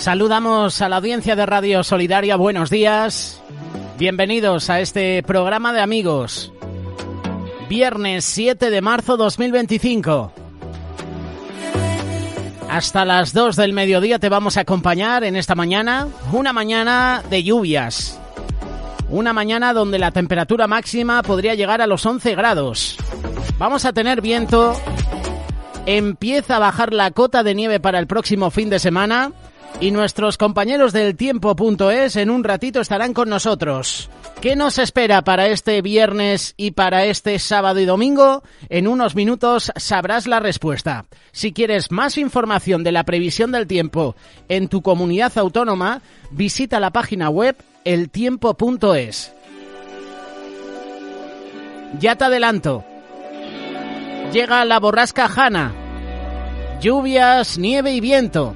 Saludamos a la audiencia de Radio Solidaria, buenos días. Bienvenidos a este programa de amigos. Viernes 7 de marzo 2025. Hasta las 2 del mediodía te vamos a acompañar en esta mañana, una mañana de lluvias. Una mañana donde la temperatura máxima podría llegar a los 11 grados. Vamos a tener viento. Empieza a bajar la cota de nieve para el próximo fin de semana. Y nuestros compañeros del tiempo.es en un ratito estarán con nosotros. ¿Qué nos espera para este viernes y para este sábado y domingo? En unos minutos sabrás la respuesta. Si quieres más información de la previsión del tiempo en tu comunidad autónoma, visita la página web eltiempo.es. Ya te adelanto. Llega la borrasca Hanna. Lluvias, nieve y viento.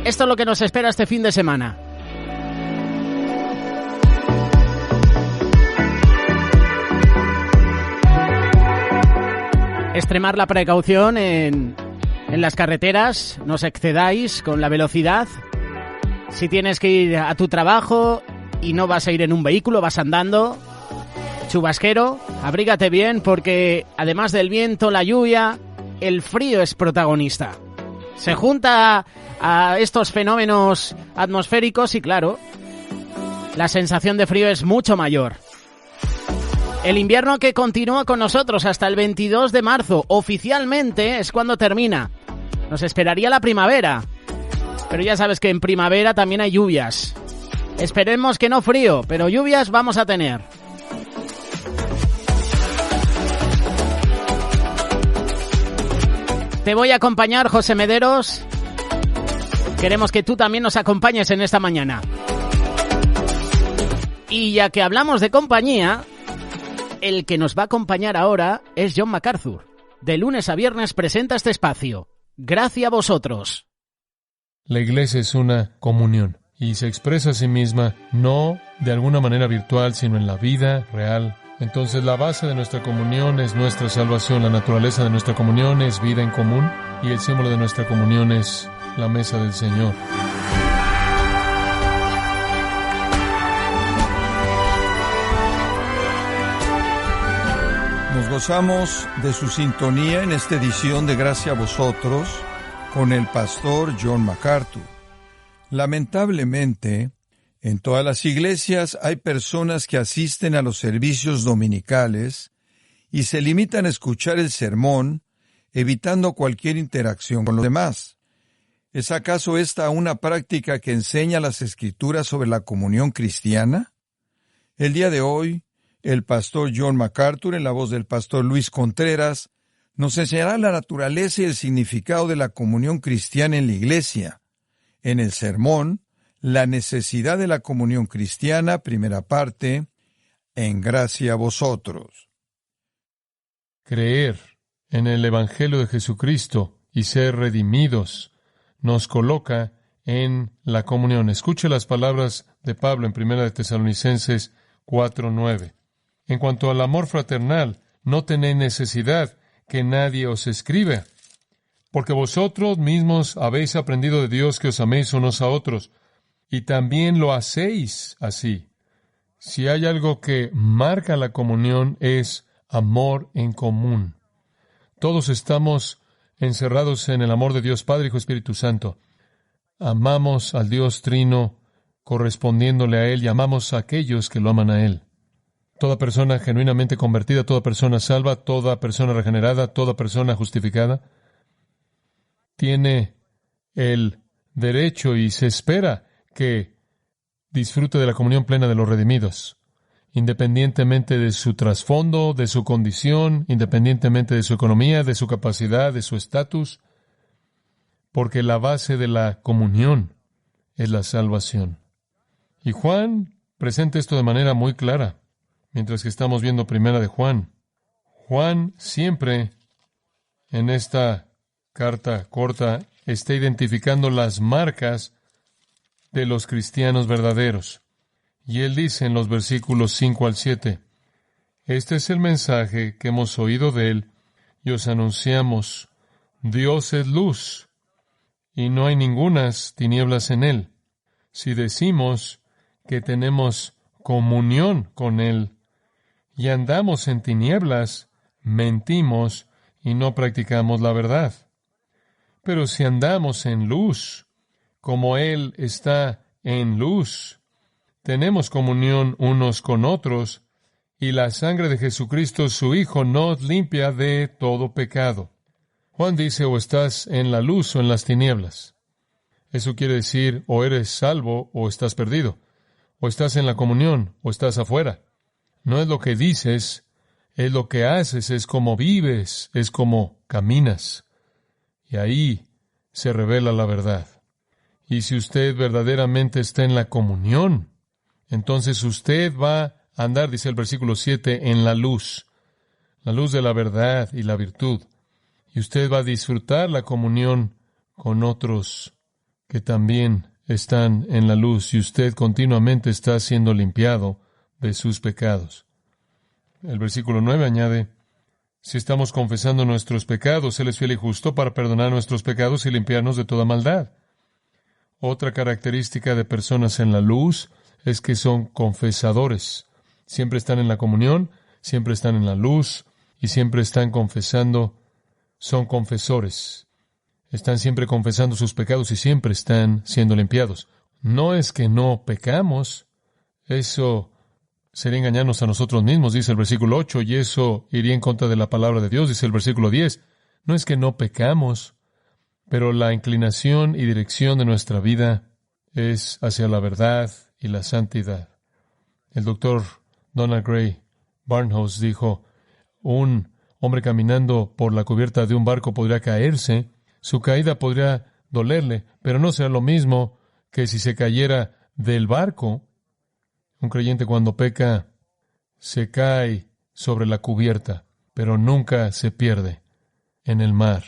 Esto es lo que nos espera este fin de semana. Extremar la precaución en las carreteras, no os excedáis con la velocidad. Si tienes que ir a tu trabajo y no vas a ir en un vehículo, vas andando, chubasquero, abrígate bien porque además del viento, la lluvia, el frío es protagonista. Se junta a estos fenómenos atmosféricos y claro, la sensación de frío es mucho mayor. El invierno que continúa con nosotros hasta el 22 de marzo, oficialmente es cuando termina. Nos esperaría la primavera, pero ya sabes que en primavera también hay lluvias. Esperemos que no frío, pero lluvias vamos a tener. Te voy a acompañar, José Mederos. Queremos que tú también nos acompañes en esta mañana. Y ya que hablamos de compañía, el que nos va a acompañar ahora es John MacArthur. De lunes a viernes presenta este espacio. Gracias a vosotros. La iglesia es una comunión y se expresa a sí misma no de alguna manera virtual, sino en la vida real. Entonces la base de nuestra comunión es nuestra salvación, la naturaleza de nuestra comunión es vida en común y el símbolo de nuestra comunión es la mesa del Señor. Nos gozamos de su sintonía en esta edición de Gracia a Vosotros con el pastor John MacArthur. Lamentablemente, en todas las iglesias hay personas que asisten a los servicios dominicales y se limitan a escuchar el sermón, evitando cualquier interacción con los demás. ¿Es acaso esta una práctica que enseña las Escrituras sobre la comunión cristiana? El día de hoy, el pastor John MacArthur, en la voz del pastor Luis Contreras, nos enseñará la naturaleza y el significado de la comunión cristiana en la iglesia. En el sermón, la necesidad de la comunión cristiana, primera parte, en gracia a vosotros. Creer en el Evangelio de Jesucristo y ser redimidos nos coloca en la comunión. Escuche las palabras de Pablo en 1 Tesalonicenses 4:9. En cuanto al amor fraternal, no tenéis necesidad que nadie os escriba, porque vosotros mismos habéis aprendido de Dios que os améis unos a otros, y también lo hacéis así. Si hay algo que marca la comunión es amor en común. Todos estamos encerrados en el amor de Dios Padre, Hijo y Espíritu Santo. Amamos al Dios Trino correspondiéndole a Él y amamos a aquellos que lo aman a Él. Toda persona genuinamente convertida, toda persona salva, toda persona regenerada, toda persona justificada, tiene el derecho y se espera que disfrute de la comunión plena de los redimidos, independientemente de su trasfondo, de su condición, independientemente de su economía, de su capacidad, de su estatus, porque la base de la comunión es la salvación. Y Juan presenta esto de manera muy clara, mientras que estamos viendo primera de Juan. Juan siempre, en esta carta corta, está identificando las marcas de los cristianos verdaderos. Y él dice en los versículos 5 al 7, este es el mensaje que hemos oído de él y os anunciamos, Dios es luz y no hay ningunas tinieblas en Él. Si decimos que tenemos comunión con Él y andamos en tinieblas, mentimos y no practicamos la verdad. Pero si andamos en luz, como Él está en luz, tenemos comunión unos con otros, y la sangre de Jesucristo, su Hijo, nos limpia de todo pecado. Juan dice, o estás en la luz o en las tinieblas. Eso quiere decir, o eres salvo o estás perdido. O estás en la comunión o estás afuera. No es lo que dices, es lo que haces, es como vives, es como caminas. Y ahí se revela la verdad. Y si usted verdaderamente está en la comunión, entonces usted va a andar, dice el versículo 7, en la luz de la verdad y la virtud. Y usted va a disfrutar la comunión con otros que también están en la luz, y usted continuamente está siendo limpiado de sus pecados. El versículo 9 añade, si estamos confesando nuestros pecados, Él es fiel y justo para perdonar nuestros pecados y limpiarnos de toda maldad. Otra característica de personas en la luz es que son confesadores. Siempre están en la comunión, siempre están en la luz y siempre están confesando. Son confesores. Están siempre confesando sus pecados y siempre están siendo limpiados. No es que no pecamos. Eso sería engañarnos a nosotros mismos, dice el versículo 8, y eso iría en contra de la palabra de Dios, dice el versículo 10. No es que no pecamos, pero la inclinación y dirección de nuestra vida es hacia la verdad y la santidad. El doctor Donald Gray Barnhouse dijo, un hombre caminando por la cubierta de un barco podría caerse, su caída podría dolerle, pero no será lo mismo que si se cayera del barco. Un creyente cuando peca se cae sobre la cubierta, pero nunca se pierde en el mar.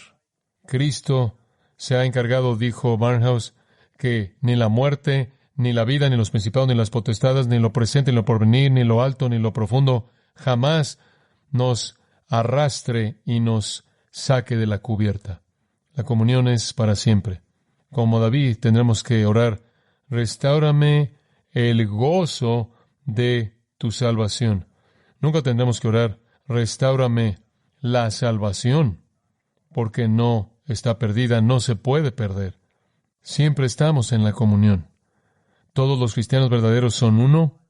Cristo se ha encargado, dijo Barnhouse, que ni la muerte, ni la vida, ni los principados, ni las potestades, ni lo presente, ni lo porvenir, ni lo alto, ni lo profundo, jamás nos arrastre y nos saque de la cubierta. La comunión es para siempre. Como David, tendremos que orar, restáurame el gozo de tu salvación. Nunca tendremos que orar, restáurame la salvación, porque no está perdida, no se puede perder. Siempre estamos en la comunión. Todos los cristianos verdaderos son uno.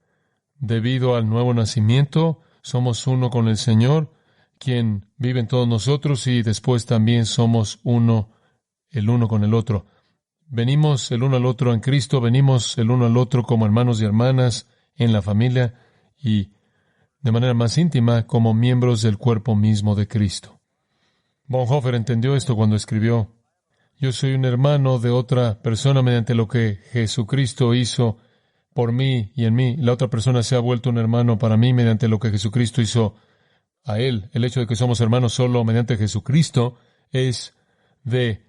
Debido al nuevo nacimiento, somos uno con el Señor, quien vive en todos nosotros, y después también somos uno, el uno con el otro. Venimos el uno al otro en Cristo, venimos el uno al otro como hermanos y hermanas en la familia y de manera más íntima como miembros del cuerpo mismo de Cristo. Bonhoeffer entendió esto cuando escribió, yo soy un hermano de otra persona mediante lo que Jesucristo hizo por mí y en mí. La otra persona se ha vuelto un hermano para mí mediante lo que Jesucristo hizo a él. El hecho de que somos hermanos solo mediante Jesucristo es de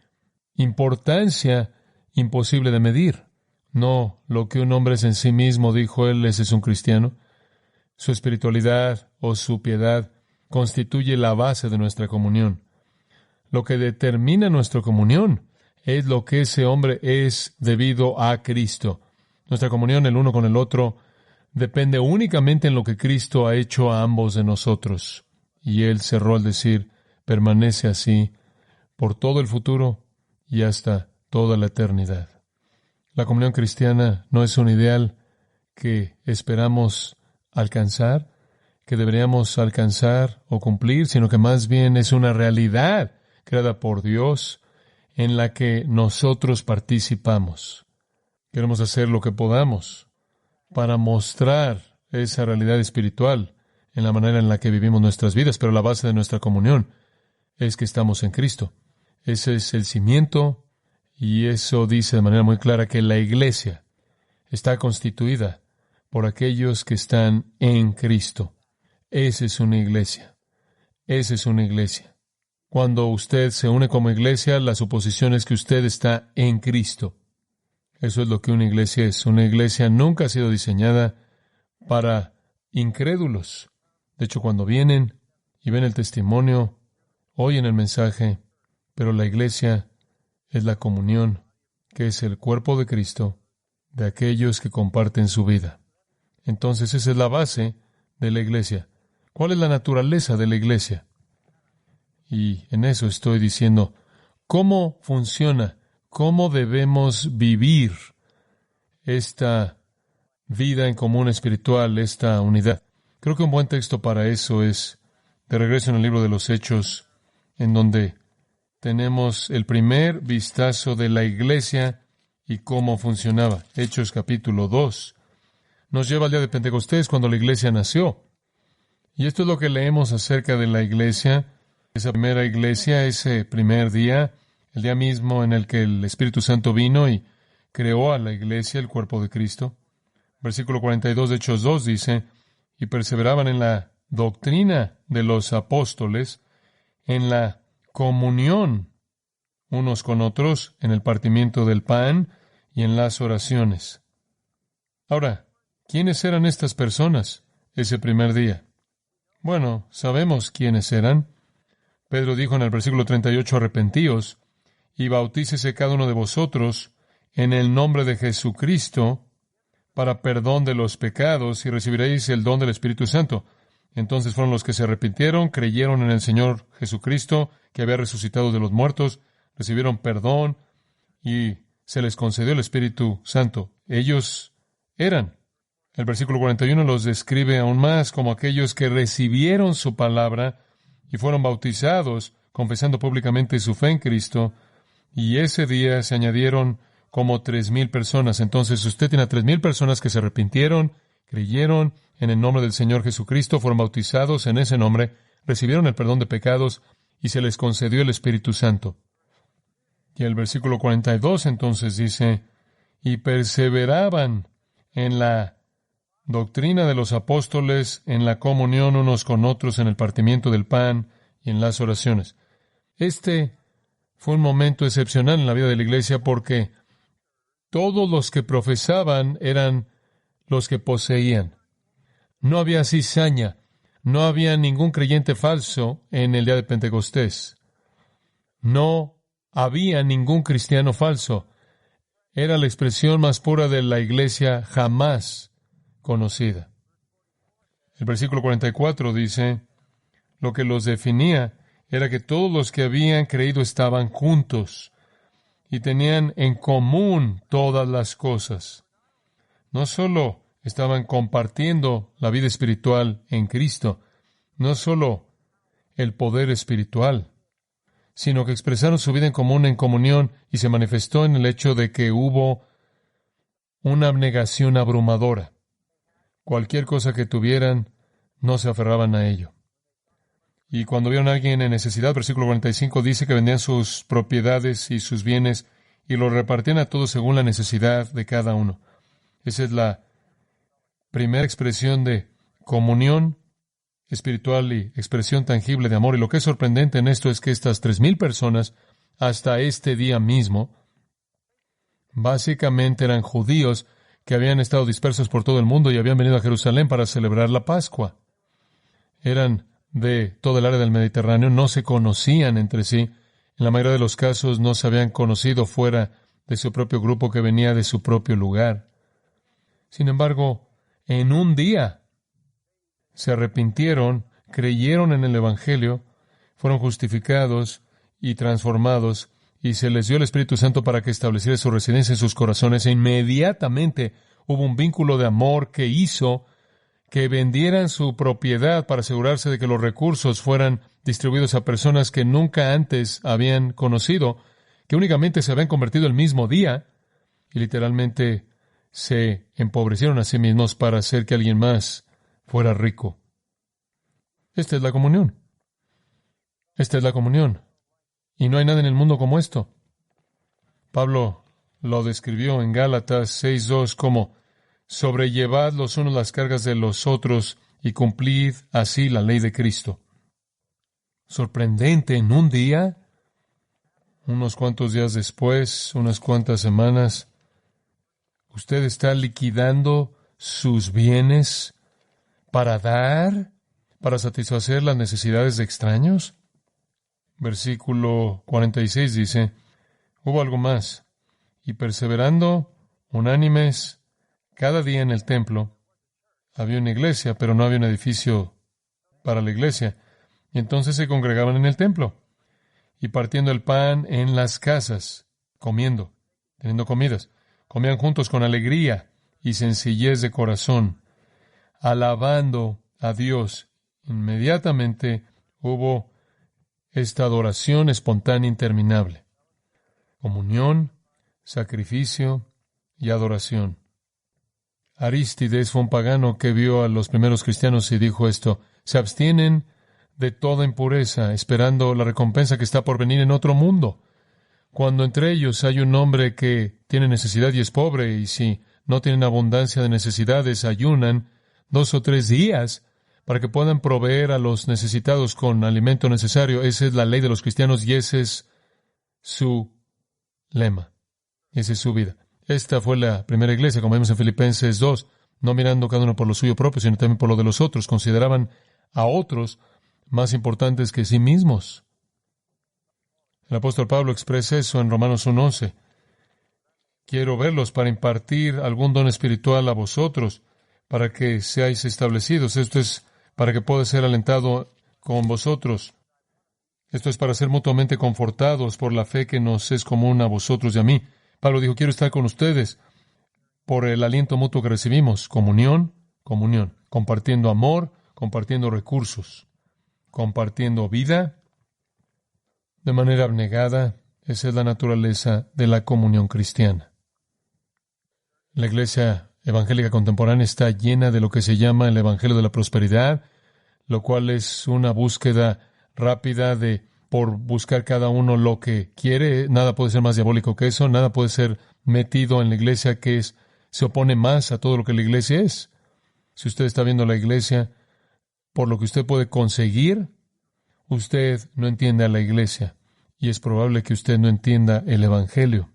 importancia imposible de medir. No lo que un hombre es en sí mismo, dijo él, ese es un cristiano. Su espiritualidad o su piedad constituye la base de nuestra comunión. Lo que determina nuestra comunión es lo que ese hombre es debido a Cristo. Nuestra comunión el uno con el otro depende únicamente en lo que Cristo ha hecho a ambos de nosotros. Y él cerró al decir, permanece así por todo el futuro y hasta toda la eternidad. La comunión cristiana no es un ideal que esperamos alcanzar, que deberíamos alcanzar o cumplir, sino que más bien es una realidad creada por Dios en la que nosotros participamos. Queremos hacer lo que podamos para mostrar esa realidad espiritual en la manera en la que vivimos nuestras vidas, pero la base de nuestra comunión es que estamos en Cristo. Ese es el cimiento, y eso dice de manera muy clara que la iglesia está constituida por aquellos que están en Cristo. Esa es una iglesia. Esa es una iglesia. Cuando usted se une como iglesia, la suposición es que usted está en Cristo. Eso es lo que una iglesia es. Una iglesia nunca ha sido diseñada para incrédulos. De hecho, cuando vienen y ven el testimonio, oyen el mensaje, pero la iglesia es la comunión que es el cuerpo de Cristo, de aquellos que comparten su vida. Entonces esa es la base de la iglesia. ¿Cuál es la naturaleza de la iglesia? Y en eso estoy diciendo, ¿cómo funciona? ¿Cómo debemos vivir esta vida en común espiritual, esta unidad? Creo que un buen texto para eso es de regreso en el libro de los Hechos, en donde tenemos el primer vistazo de la iglesia y cómo funcionaba. Hechos capítulo 2. Nos lleva al día de Pentecostés, cuando la iglesia nació. Y esto es lo que leemos acerca de la iglesia, esa primera iglesia, ese primer día, el día mismo en el que el Espíritu Santo vino y creó a la iglesia, el cuerpo de Cristo. Versículo 42 de Hechos 2 dice, y perseveraban en la doctrina de los apóstoles, en la comunión unos con otros, en el partimiento del pan y en las oraciones. Ahora, ¿quiénes eran estas personas ese primer día? Bueno, sabemos quiénes eran. Pedro dijo en el versículo 38, arrepentíos y bautícese cada uno de vosotros en el nombre de Jesucristo para perdón de los pecados y recibiréis el don del Espíritu Santo. Entonces fueron los que se arrepintieron, creyeron en el Señor Jesucristo, que había resucitado de los muertos, recibieron perdón y se les concedió el Espíritu Santo. Ellos eran. El versículo 41 los describe aún más como aquellos que recibieron su palabra y fueron bautizados, confesando públicamente su fe en Cristo, y ese día se añadieron como 3,000 personas. Entonces usted tiene a 3,000 personas que se arrepintieron, creyeron en el nombre del Señor Jesucristo, fueron bautizados en ese nombre, recibieron el perdón de pecados y se les concedió el Espíritu Santo. Y el versículo 42 entonces dice, y perseveraban en la doctrina de los apóstoles, en la comunión unos con otros, en el partimiento del pan y en las oraciones. Este fue un momento excepcional en la vida de la iglesia porque todos los que profesaban eran los que poseían. No había cizaña, no había ningún creyente falso en el día de Pentecostés. No había ningún cristiano falso. Era la expresión más pura de la iglesia jamás conocida. El versículo 44 dice, lo que los definía era que todos los que habían creído estaban juntos y tenían en común todas las cosas. No solo estaban compartiendo la vida espiritual en Cristo, no solo el poder espiritual, sino que expresaron su vida en común, en comunión, y se manifestó en el hecho de que hubo una abnegación abrumadora. Cualquier cosa que tuvieran, no se aferraban a ello. Y cuando vieron a alguien en necesidad, versículo 45 dice que vendían sus propiedades y sus bienes y los repartían a todos según la necesidad de cada uno. Esa es la primera expresión de comunión espiritual y expresión tangible de amor. Y lo que es sorprendente en esto es que estas 3,000 personas, hasta este día mismo, básicamente eran judíos que habían estado dispersos por todo el mundo y habían venido a Jerusalén para celebrar la Pascua. Eran de todo el área del Mediterráneo, no se conocían entre sí. En la mayoría de los casos no se habían conocido fuera de su propio grupo que venía de su propio lugar. Sin embargo, en un día se arrepintieron, creyeron en el Evangelio, fueron justificados y transformados, y se les dio el Espíritu Santo para que estableciera su residencia en sus corazones, e inmediatamente hubo un vínculo de amor que hizo que vendieran su propiedad para asegurarse de que los recursos fueran distribuidos a personas que nunca antes habían conocido, que únicamente se habían convertido el mismo día, y literalmente se empobrecieron a sí mismos para hacer que alguien más fuera rico. Esta es la comunión. Esta es la comunión. Y no hay nada en el mundo como esto. Pablo lo describió en Gálatas 6:2 como sobrellevad los unos las cargas de los otros y cumplid así la ley de Cristo. Sorprendente, en un día, unos cuantos días después, unas cuantas semanas, usted está liquidando sus bienes para dar, para satisfacer las necesidades de extraños. Versículo 46 dice, hubo algo más, y perseverando unánimes cada día en el templo. Había una iglesia, pero no había un edificio para la iglesia. Y entonces se congregaban en el templo y partiendo el pan en las casas, comiendo, teniendo comidas. Comían juntos con alegría y sencillez de corazón, alabando a Dios. Inmediatamente hubo esta adoración espontánea interminable. Comunión, sacrificio y adoración. Arístides fue un pagano que vio a los primeros cristianos y dijo esto: se abstienen de toda impureza, esperando la recompensa que está por venir en otro mundo. Cuando entre ellos hay un hombre que tiene necesidad y es pobre, y si no tienen abundancia de necesidades, ayunan 2 o 3 días para que puedan proveer a los necesitados con alimento necesario. Esa es la ley de los cristianos y ese es su lema. Esa es su vida. Esta fue la primera iglesia, como vemos en Filipenses 2, no mirando cada uno por lo suyo propio, sino también por lo de los otros. Consideraban a otros más importantes que sí mismos. El apóstol Pablo expresa eso en Romanos 1:11. Quiero verlos para impartir algún don espiritual a vosotros, para que seáis establecidos. Esto es para que pueda ser alentado con vosotros. Esto es para ser mutuamente confortados por la fe que nos es común a vosotros y a mí. Pablo dijo, quiero estar con ustedes por el aliento mutuo que recibimos. Comunión, comunión. Compartiendo amor, compartiendo recursos, compartiendo vida de manera abnegada. Esa es la naturaleza de la comunión cristiana. La iglesia evangélica contemporánea está llena de lo que se llama el evangelio de la prosperidad, lo cual es una búsqueda rápida por buscar cada uno lo que quiere. Nada puede ser más diabólico que eso. Nada puede ser metido en la iglesia se opone más a todo lo que la iglesia es. Si usted está viendo la iglesia por lo que usted puede conseguir, usted no entiende a la iglesia. Y es probable que usted no entienda el evangelio.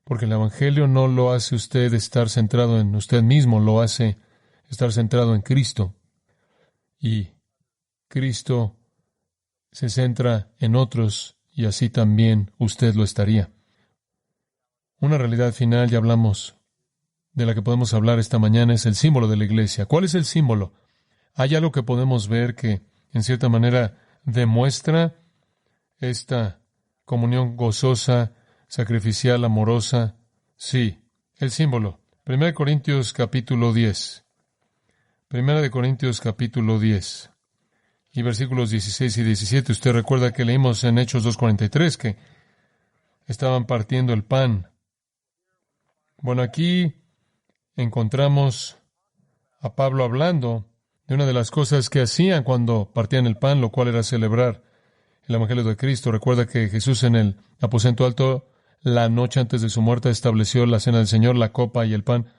Porque el evangelio no lo hace usted estar centrado en usted mismo, lo hace estar centrado en Cristo. Y Cristo se centra en otros y así también usted lo estaría. Una realidad final, ya hablamos, de la que podemos hablar esta mañana, es el símbolo de la iglesia. ¿Cuál es el símbolo? ¿Hay algo que podemos ver que, en cierta manera, demuestra esta comunión gozosa, sacrificial, amorosa? Sí, el símbolo. 1 Corintios capítulo 10. 1 Corintios capítulo 10. Y versículos 16 y 17, usted recuerda que leímos en Hechos 2:43 que estaban partiendo el pan. Bueno, aquí encontramos a Pablo hablando de una de las cosas que hacían cuando partían el pan, lo cual era celebrar el Evangelio de Cristo. Recuerda que Jesús en el aposento alto, la noche antes de su muerte, estableció la cena del Señor, la copa y el pan.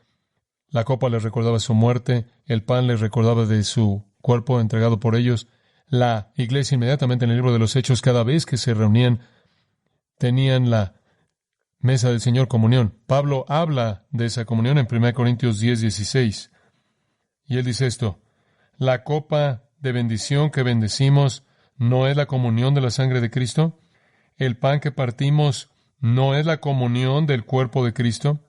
La copa les recordaba su muerte, el pan les recordaba de su cuerpo entregado por ellos. La iglesia inmediatamente en el libro de los Hechos, cada vez que se reunían, tenían la mesa del Señor, comunión. Pablo habla de esa comunión en 1 Corintios 10:16. Y él dice esto: la copa de bendición que bendecimos no es la comunión de la sangre de Cristo. El pan que partimos no es la comunión del cuerpo de Cristo.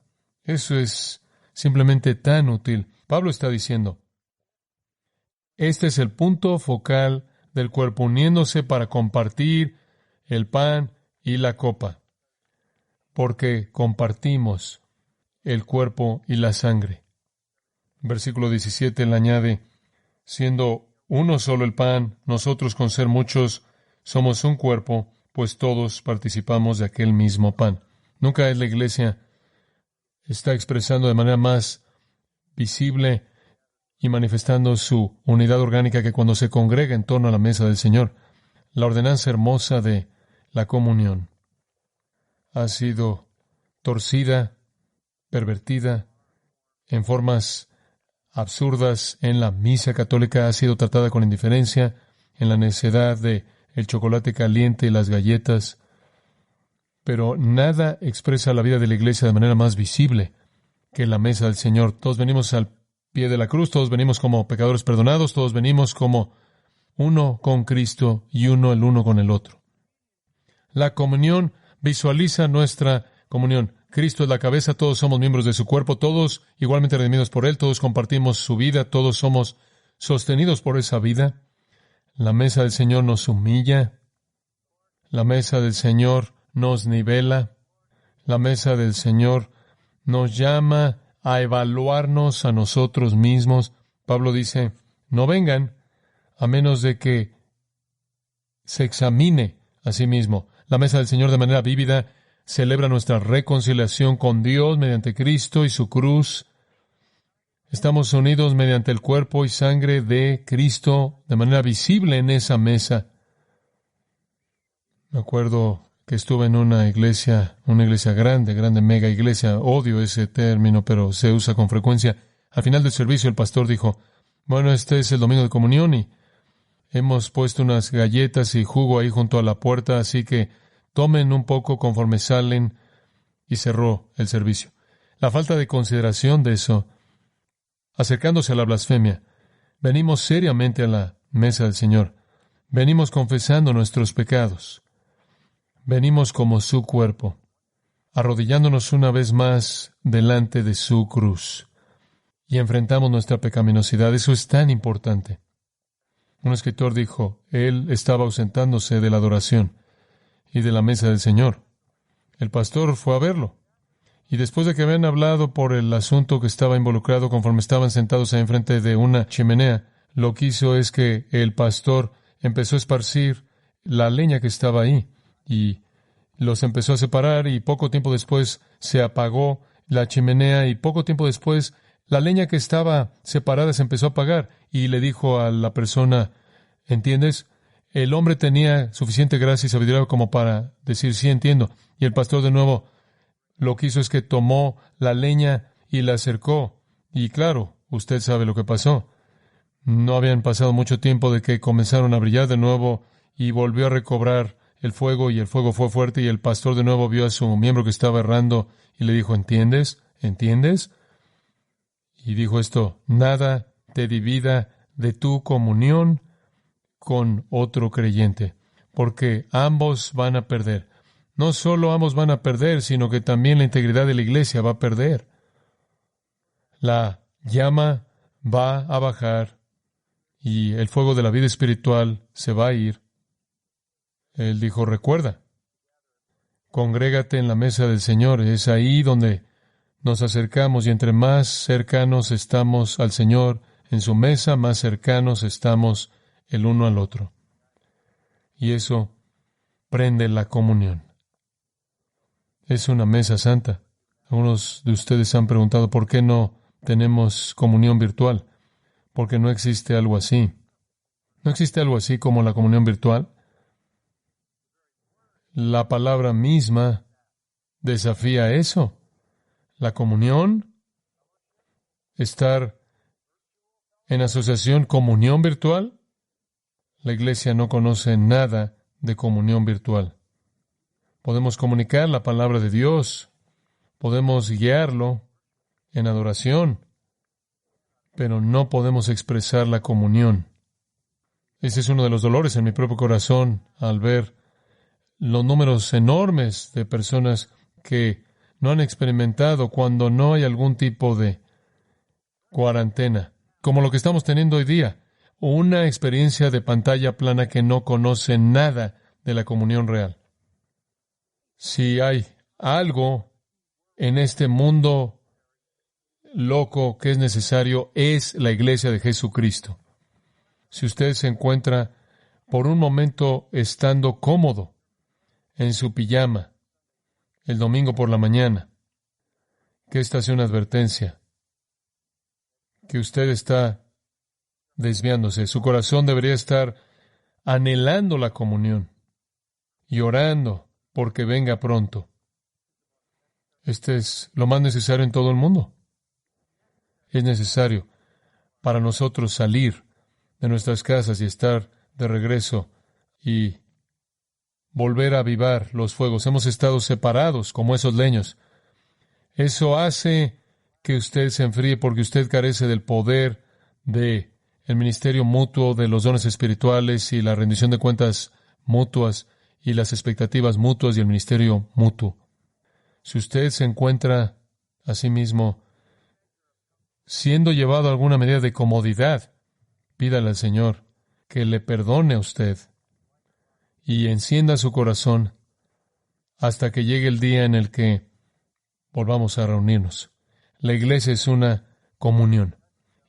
Eso es simplemente tan útil. Pablo está diciendo, este es el punto focal del cuerpo, uniéndose para compartir el pan y la copa, porque compartimos el cuerpo y la sangre. Versículo 17 le añade, siendo uno solo el pan, nosotros con ser muchos somos un cuerpo, pues todos participamos de aquel mismo pan. Nunca es la iglesia está expresando de manera más visible y manifestando su unidad orgánica que cuando se congrega en torno a la mesa del Señor. La ordenanza hermosa de la comunión ha sido torcida, pervertida, en formas absurdas en la misa católica, ha sido tratada con indiferencia, en la necedad de el chocolate caliente y las galletas. Pero nada expresa la vida de la iglesia de manera más visible que la mesa del Señor. Todos venimos al pie de la cruz, todos venimos como pecadores perdonados, todos venimos como uno con Cristo y el uno con el otro. La comunión visualiza nuestra comunión. Cristo es la cabeza, todos somos miembros de su cuerpo, todos igualmente redimidos por Él, todos compartimos su vida, todos somos sostenidos por esa vida. La mesa del Señor nos humilla, la mesa del Señor nos nivela, la mesa del Señor nos llama a evaluarnos a nosotros mismos. Pablo dice, no vengan a menos de que se examine a sí mismo. La mesa del Señor de manera vívida celebra nuestra reconciliación con Dios mediante Cristo y su cruz. Estamos unidos mediante el cuerpo y sangre de Cristo de manera visible en esa mesa. Me acuerdo que estuve en una iglesia grande, mega iglesia. Odio ese término, pero se usa con frecuencia. Al final del servicio el pastor dijo, bueno, este es el domingo de comunión y hemos puesto unas galletas y jugo ahí junto a la puerta, así que tomen un poco conforme salen, y cerró el servicio. La falta de consideración de eso, acercándose a la blasfemia. Venimos seriamente a la mesa del Señor. Venimos confesando nuestros pecados. Venimos como su cuerpo, arrodillándonos una vez más delante de su cruz. Y enfrentamos nuestra pecaminosidad. Eso es tan importante. Un escritor dijo, él estaba ausentándose de la adoración y de la mesa del Señor. El pastor fue a verlo. Y después de que habían hablado por el asunto que estaba involucrado conforme estaban sentados ahí enfrente de una chimenea, lo que hizo es que el pastor empezó a esparcir la leña que estaba ahí y los empezó a separar, y poco tiempo después se apagó la chimenea, y poco tiempo después la leña que estaba separada se empezó a apagar, y le dijo a la persona, ¿entiendes? El hombre tenía suficiente gracia y sabiduría como para decir, sí, entiendo. Y el pastor de nuevo lo que hizo es que tomó la leña y la acercó. Y claro, usted sabe lo que pasó. No habían pasado mucho tiempo de que comenzaron a brillar de nuevo y volvió a recobrar el fuego, y el fuego fue fuerte, y el pastor de nuevo vio a su miembro que estaba errando y le dijo, ¿entiendes? ¿Entiendes? Y dijo esto, nada te divida de tu comunión con otro creyente, porque ambos van a perder. No solo ambos van a perder, sino que también la integridad de la iglesia va a perder. La llama va a bajar y el fuego de la vida espiritual se va a ir. Él dijo, recuerda, congrégate en la mesa del Señor. Es ahí donde nos acercamos, y entre más cercanos estamos al Señor en su mesa, más cercanos estamos el uno al otro. Y eso prende la comunión. Es una mesa santa. Algunos de ustedes han preguntado por qué no tenemos comunión virtual. Porque no existe algo así. ¿No existe algo así como la comunión virtual? La palabra misma desafía eso. La comunión, estar en asociación, comunión virtual. La iglesia no conoce nada de comunión virtual. Podemos comunicar la palabra de Dios, podemos guiarlo en adoración, pero no podemos expresar la comunión. Ese es uno de los dolores en mi propio corazón al ver los números enormes de personas que no han experimentado cuando no hay algún tipo de cuarentena, como lo que estamos teniendo hoy día, una experiencia de pantalla plana que no conoce nada de la comunión real. Si hay algo en este mundo loco que es necesario, es la iglesia de Jesucristo. Si usted se encuentra por un momento estando cómodo en su pijama el domingo por la mañana, que esta sea una advertencia, que usted está desviándose. Su corazón debería estar anhelando la comunión y orando porque venga pronto. Este es lo más necesario en todo el mundo. Es necesario para nosotros salir de nuestras casas y estar de regreso y volver a avivar los fuegos. Hemos estado separados como esos leños. Eso hace que usted se enfríe porque usted carece del poder de el ministerio mutuo, de los dones espirituales y la rendición de cuentas mutuas y las expectativas mutuas y el ministerio mutuo. Si usted se encuentra a sí mismo siendo llevado a alguna medida de comodidad, pídale al Señor que le perdone a usted y encienda su corazón hasta que llegue el día en el que volvamos a reunirnos. La iglesia es una comunión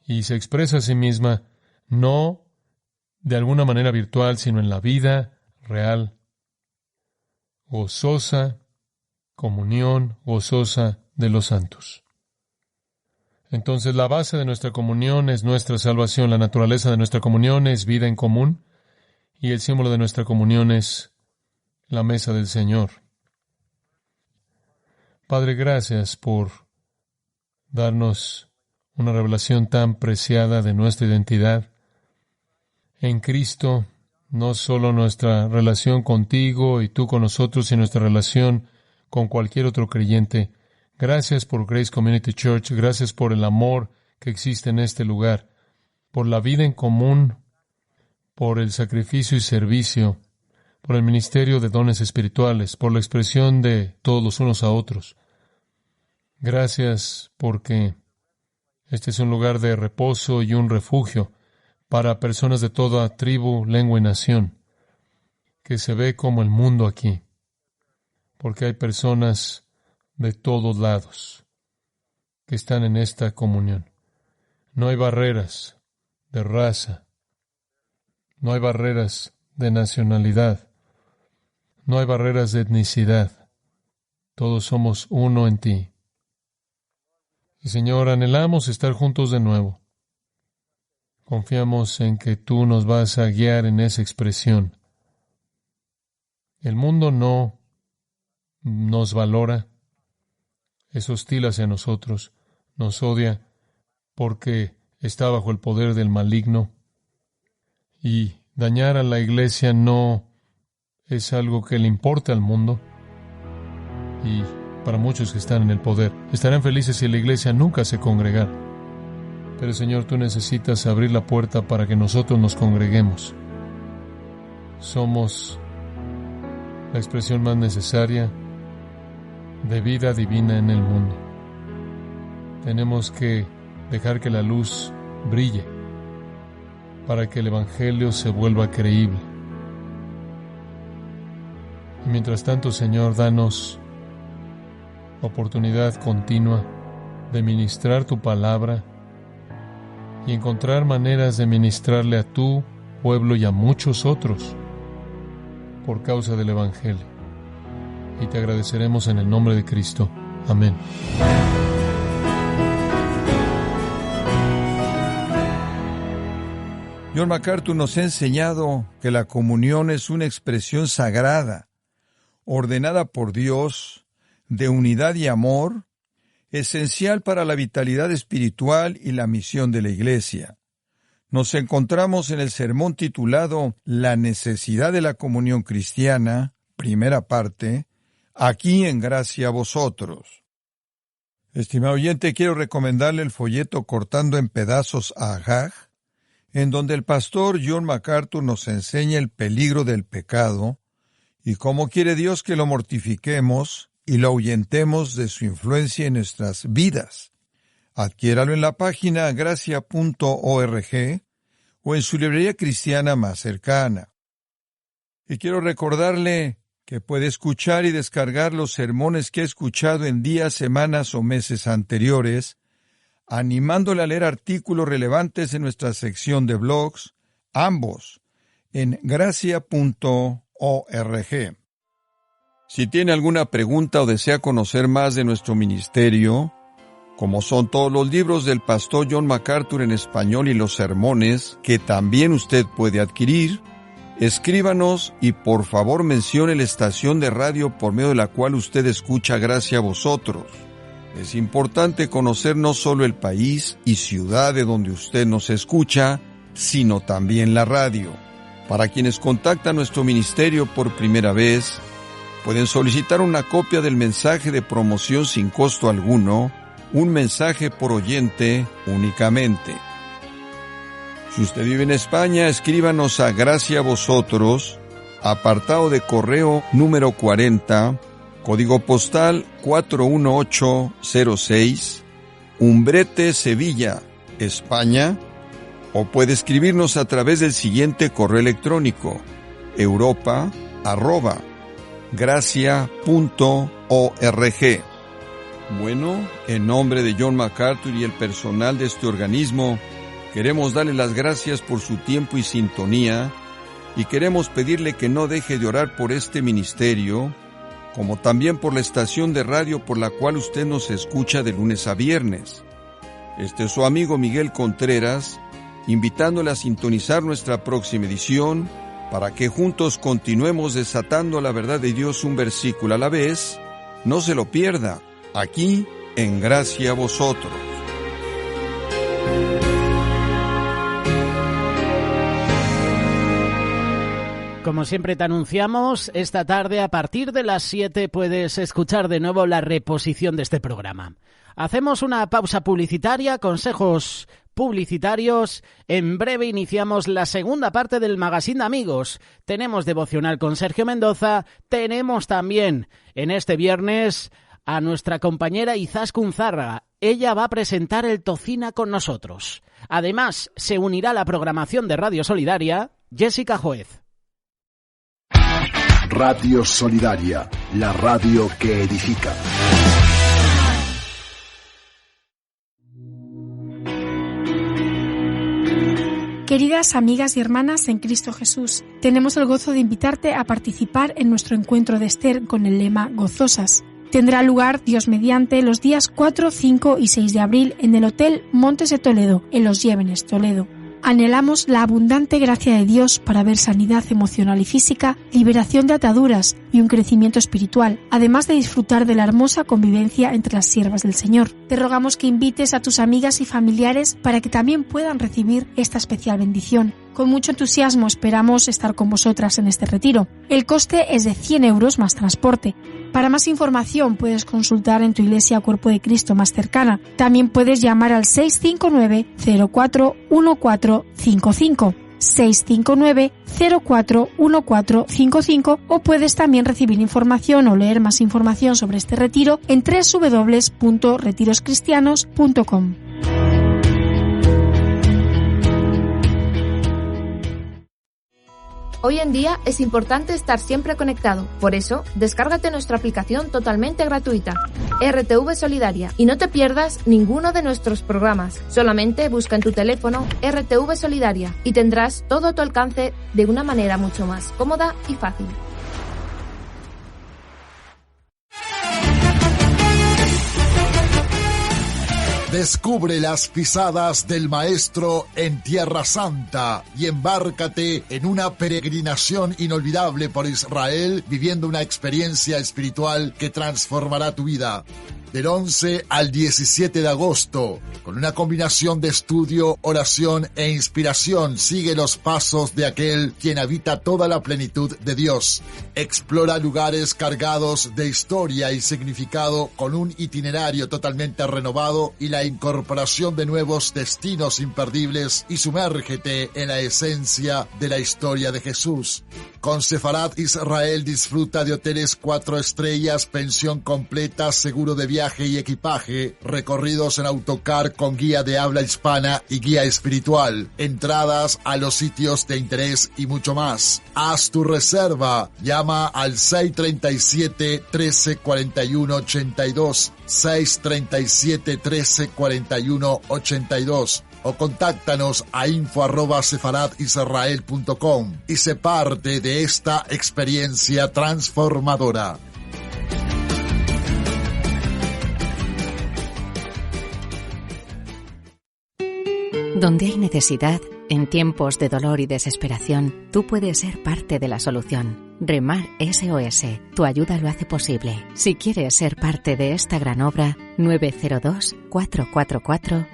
y se expresa a sí misma no de alguna manera virtual, sino en la vida real, gozosa, comunión gozosa de los santos. Entonces, la base de nuestra comunión es nuestra salvación, la naturaleza de nuestra comunión es vida en común, y el símbolo de nuestra comunión es la mesa del Señor. Padre, gracias por darnos una revelación tan preciada de nuestra identidad en Cristo, no solo nuestra relación contigo y tú con nosotros, sino nuestra relación con cualquier otro creyente. Gracias por Grace Community Church, gracias por el amor que existe en este lugar, por la vida en común, por el sacrificio y servicio, por el ministerio de dones espirituales, por la expresión de todos los unos a otros. Gracias porque este es un lugar de reposo y un refugio para personas de toda tribu, lengua y nación, que se ve como el mundo aquí, porque hay personas de todos lados que están en esta comunión. No hay barreras de raza, no hay barreras de nacionalidad, no hay barreras de etnicidad. Todos somos uno en ti. Y Señor, anhelamos estar juntos de nuevo. Confiamos en que tú nos vas a guiar en esa expresión. El mundo no nos valora, es hostil hacia nosotros, nos odia porque está bajo el poder del maligno. Y dañar a la iglesia no es algo que le importa al mundo. Y para muchos que están en el poder, estarán felices si la iglesia nunca se congregara. Pero Señor, tú necesitas abrir la puerta para que nosotros nos congreguemos. Somos la expresión más necesaria de vida divina en el mundo. Tenemos que dejar que la luz brille para que el Evangelio se vuelva creíble. Y mientras tanto, Señor, danos oportunidad continua de ministrar tu palabra y encontrar maneras de ministrarle a tu pueblo y a muchos otros por causa del Evangelio. Y te agradeceremos en el nombre de Cristo. Amén. John MacArthur nos ha enseñado que la comunión es una expresión sagrada, ordenada por Dios, de unidad y amor, esencial para la vitalidad espiritual y la misión de la Iglesia. Nos encontramos en el sermón titulado La necesidad de la comunión cristiana, primera parte, aquí en Gracia a Vosotros. Estimado oyente, quiero recomendarle el folleto Cortando en pedazos a Agag, en donde el pastor John MacArthur nos enseña el peligro del pecado y cómo quiere Dios que lo mortifiquemos y lo ahuyentemos de su influencia en nuestras vidas. Adquiéralo en la página gracia.org o en su librería cristiana más cercana. Y quiero recordarle que puede escuchar y descargar los sermones que he escuchado en días, semanas o meses anteriores, animándole a leer artículos relevantes en nuestra sección de blogs, ambos en gracia.org. Si tiene alguna pregunta o desea conocer más de nuestro ministerio, como son todos los libros del pastor John MacArthur en español y los sermones que también usted puede adquirir, escríbanos y por favor mencione la estación de radio por medio de la cual usted escucha Gracia a Vosotros. Es importante conocer no solo el país y ciudad de donde usted nos escucha, sino también la radio. Para quienes contactan nuestro ministerio por primera vez, pueden solicitar una copia del mensaje de promoción sin costo alguno, un mensaje por oyente únicamente. Si usted vive en España, escríbanos a Gracia a Vosotros, apartado de correo número 40, Código postal 41806, Umbrete, Sevilla, España, o puede escribirnos a través del siguiente correo electrónico: europa@gracia.org. Bueno, en nombre de John MacArthur y el personal de este organismo, queremos darle las gracias por su tiempo y sintonía, y queremos pedirle que no deje de orar por este ministerio, como también por la estación de radio por la cual usted nos escucha de lunes a viernes. Este es su amigo Miguel Contreras, invitándole a sintonizar nuestra próxima edición, para que juntos continuemos desatando la verdad de Dios un versículo a la vez. No se lo pierda, aquí en Gracia a Vosotros. Como siempre te anunciamos, esta tarde a partir de las 7 puedes escuchar de nuevo la reposición de este programa. Hacemos una pausa publicitaria, consejos publicitarios. En breve iniciamos la segunda parte del Magazine de Amigos. Tenemos devocional con Sergio Mendoza. Tenemos también en este viernes a nuestra compañera Izaskun Zárraga. Ella va a presentar el Tocina con nosotros. Además, se unirá a la programación de Radio Solidaria Jessica Joez. Radio Solidaria, la radio que edifica. Queridas amigas y hermanas en Cristo Jesús, tenemos el gozo de invitarte a participar en nuestro encuentro de Esther con el lema Gozosas. Tendrá lugar, Dios mediante, los días 4, 5 y 6 de abril en el Hotel Montes de Toledo, en Los Llévenes, Toledo. Anhelamos la abundante gracia de Dios para ver sanidad emocional y física, liberación de ataduras y un crecimiento espiritual, además de disfrutar de la hermosa convivencia entre las siervas del Señor. Te rogamos que invites a tus amigas y familiares para que también puedan recibir esta especial bendición. Con mucho entusiasmo esperamos estar con vosotras en este retiro. El coste es de 100 euros más transporte. Para más información puedes consultar en tu iglesia Cuerpo de Cristo más cercana. También puedes llamar al 659-041455, 659-041455, o puedes también recibir información o leer más información sobre este retiro en www.retiroscristianos.com. Hoy en día es importante estar siempre conectado, por eso, descárgate nuestra aplicación totalmente gratuita, RTV Solidaria, y no te pierdas ninguno de nuestros programas. Solamente busca en tu teléfono RTV Solidaria y tendrás todo a tu alcance de una manera mucho más cómoda y fácil. Descubre las pisadas del Maestro en Tierra Santa y embárcate en una peregrinación inolvidable por Israel, viviendo una experiencia espiritual que transformará tu vida. Del 11 al 17 de agosto, con una combinación de estudio, oración e inspiración, sigue los pasos de aquel quien habita toda la plenitud de Dios. Explora lugares cargados de historia y significado con un itinerario totalmente renovado y la incorporación de nuevos destinos imperdibles, y sumérgete en la esencia de la historia de Jesús. Con Sefarat Israel disfruta de hoteles 4 estrellas, pensión completa, seguro de viaje y equipaje, recorridos en autocar con guía de habla hispana y guía espiritual, entradas a los sitios de interés y mucho más. Haz tu reserva, llama al 637-1341-82, 637-1341-82. o contáctanos a info@sefaradisrael.com y sé parte de esta experiencia transformadora. Donde hay necesidad, en tiempos de dolor y desesperación, tú puedes ser parte de la solución. Remar SOS, tu ayuda lo hace posible. Si quieres ser parte de esta gran obra, 902-444-117.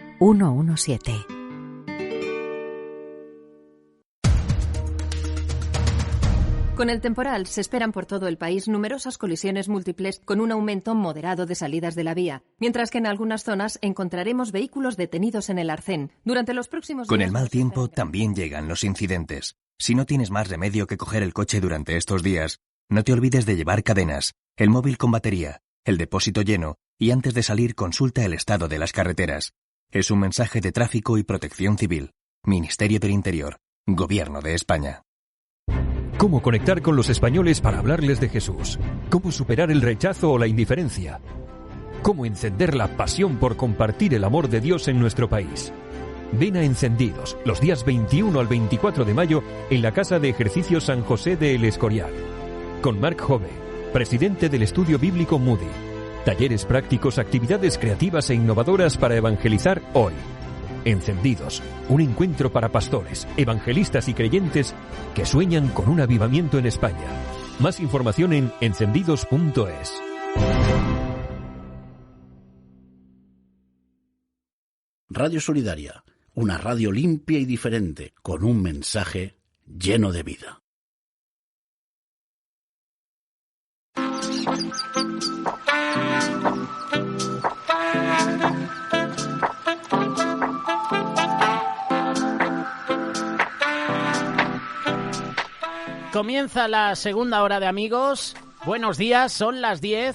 Con el temporal se esperan por todo el país numerosas colisiones múltiples con un aumento moderado de salidas de la vía, mientras que en algunas zonas encontraremos vehículos detenidos en el arcén. Durante los próximos días... Con el mal tiempo también llegan los incidentes. Si no tienes más remedio que coger el coche durante estos días, No te olvides de llevar cadenas, el móvil con batería, el depósito lleno y antes de salir consulta el estado de las carreteras. Es un mensaje de Tráfico y Protección Civil. Ministerio del Interior. Gobierno de España. ¿Cómo conectar con los españoles para hablarles de Jesús? ¿Cómo superar el rechazo o la indiferencia? ¿Cómo encender la pasión por compartir el amor de Dios en nuestro país? Ven a Encendidos los días 21 al 24 de mayo en la Casa de Ejercicios San José de El Escorial. Con Mark Jove, presidente del Estudio Bíblico Moody. Talleres prácticos, actividades creativas e innovadoras para evangelizar hoy. Encendidos, un encuentro para pastores, evangelistas y creyentes que sueñan con un avivamiento en España. Más información en encendidos.es. Radio Solidaria, una radio limpia y diferente, con un mensaje lleno de vida. Comienza la segunda hora de Amigos. Buenos días, son las 10,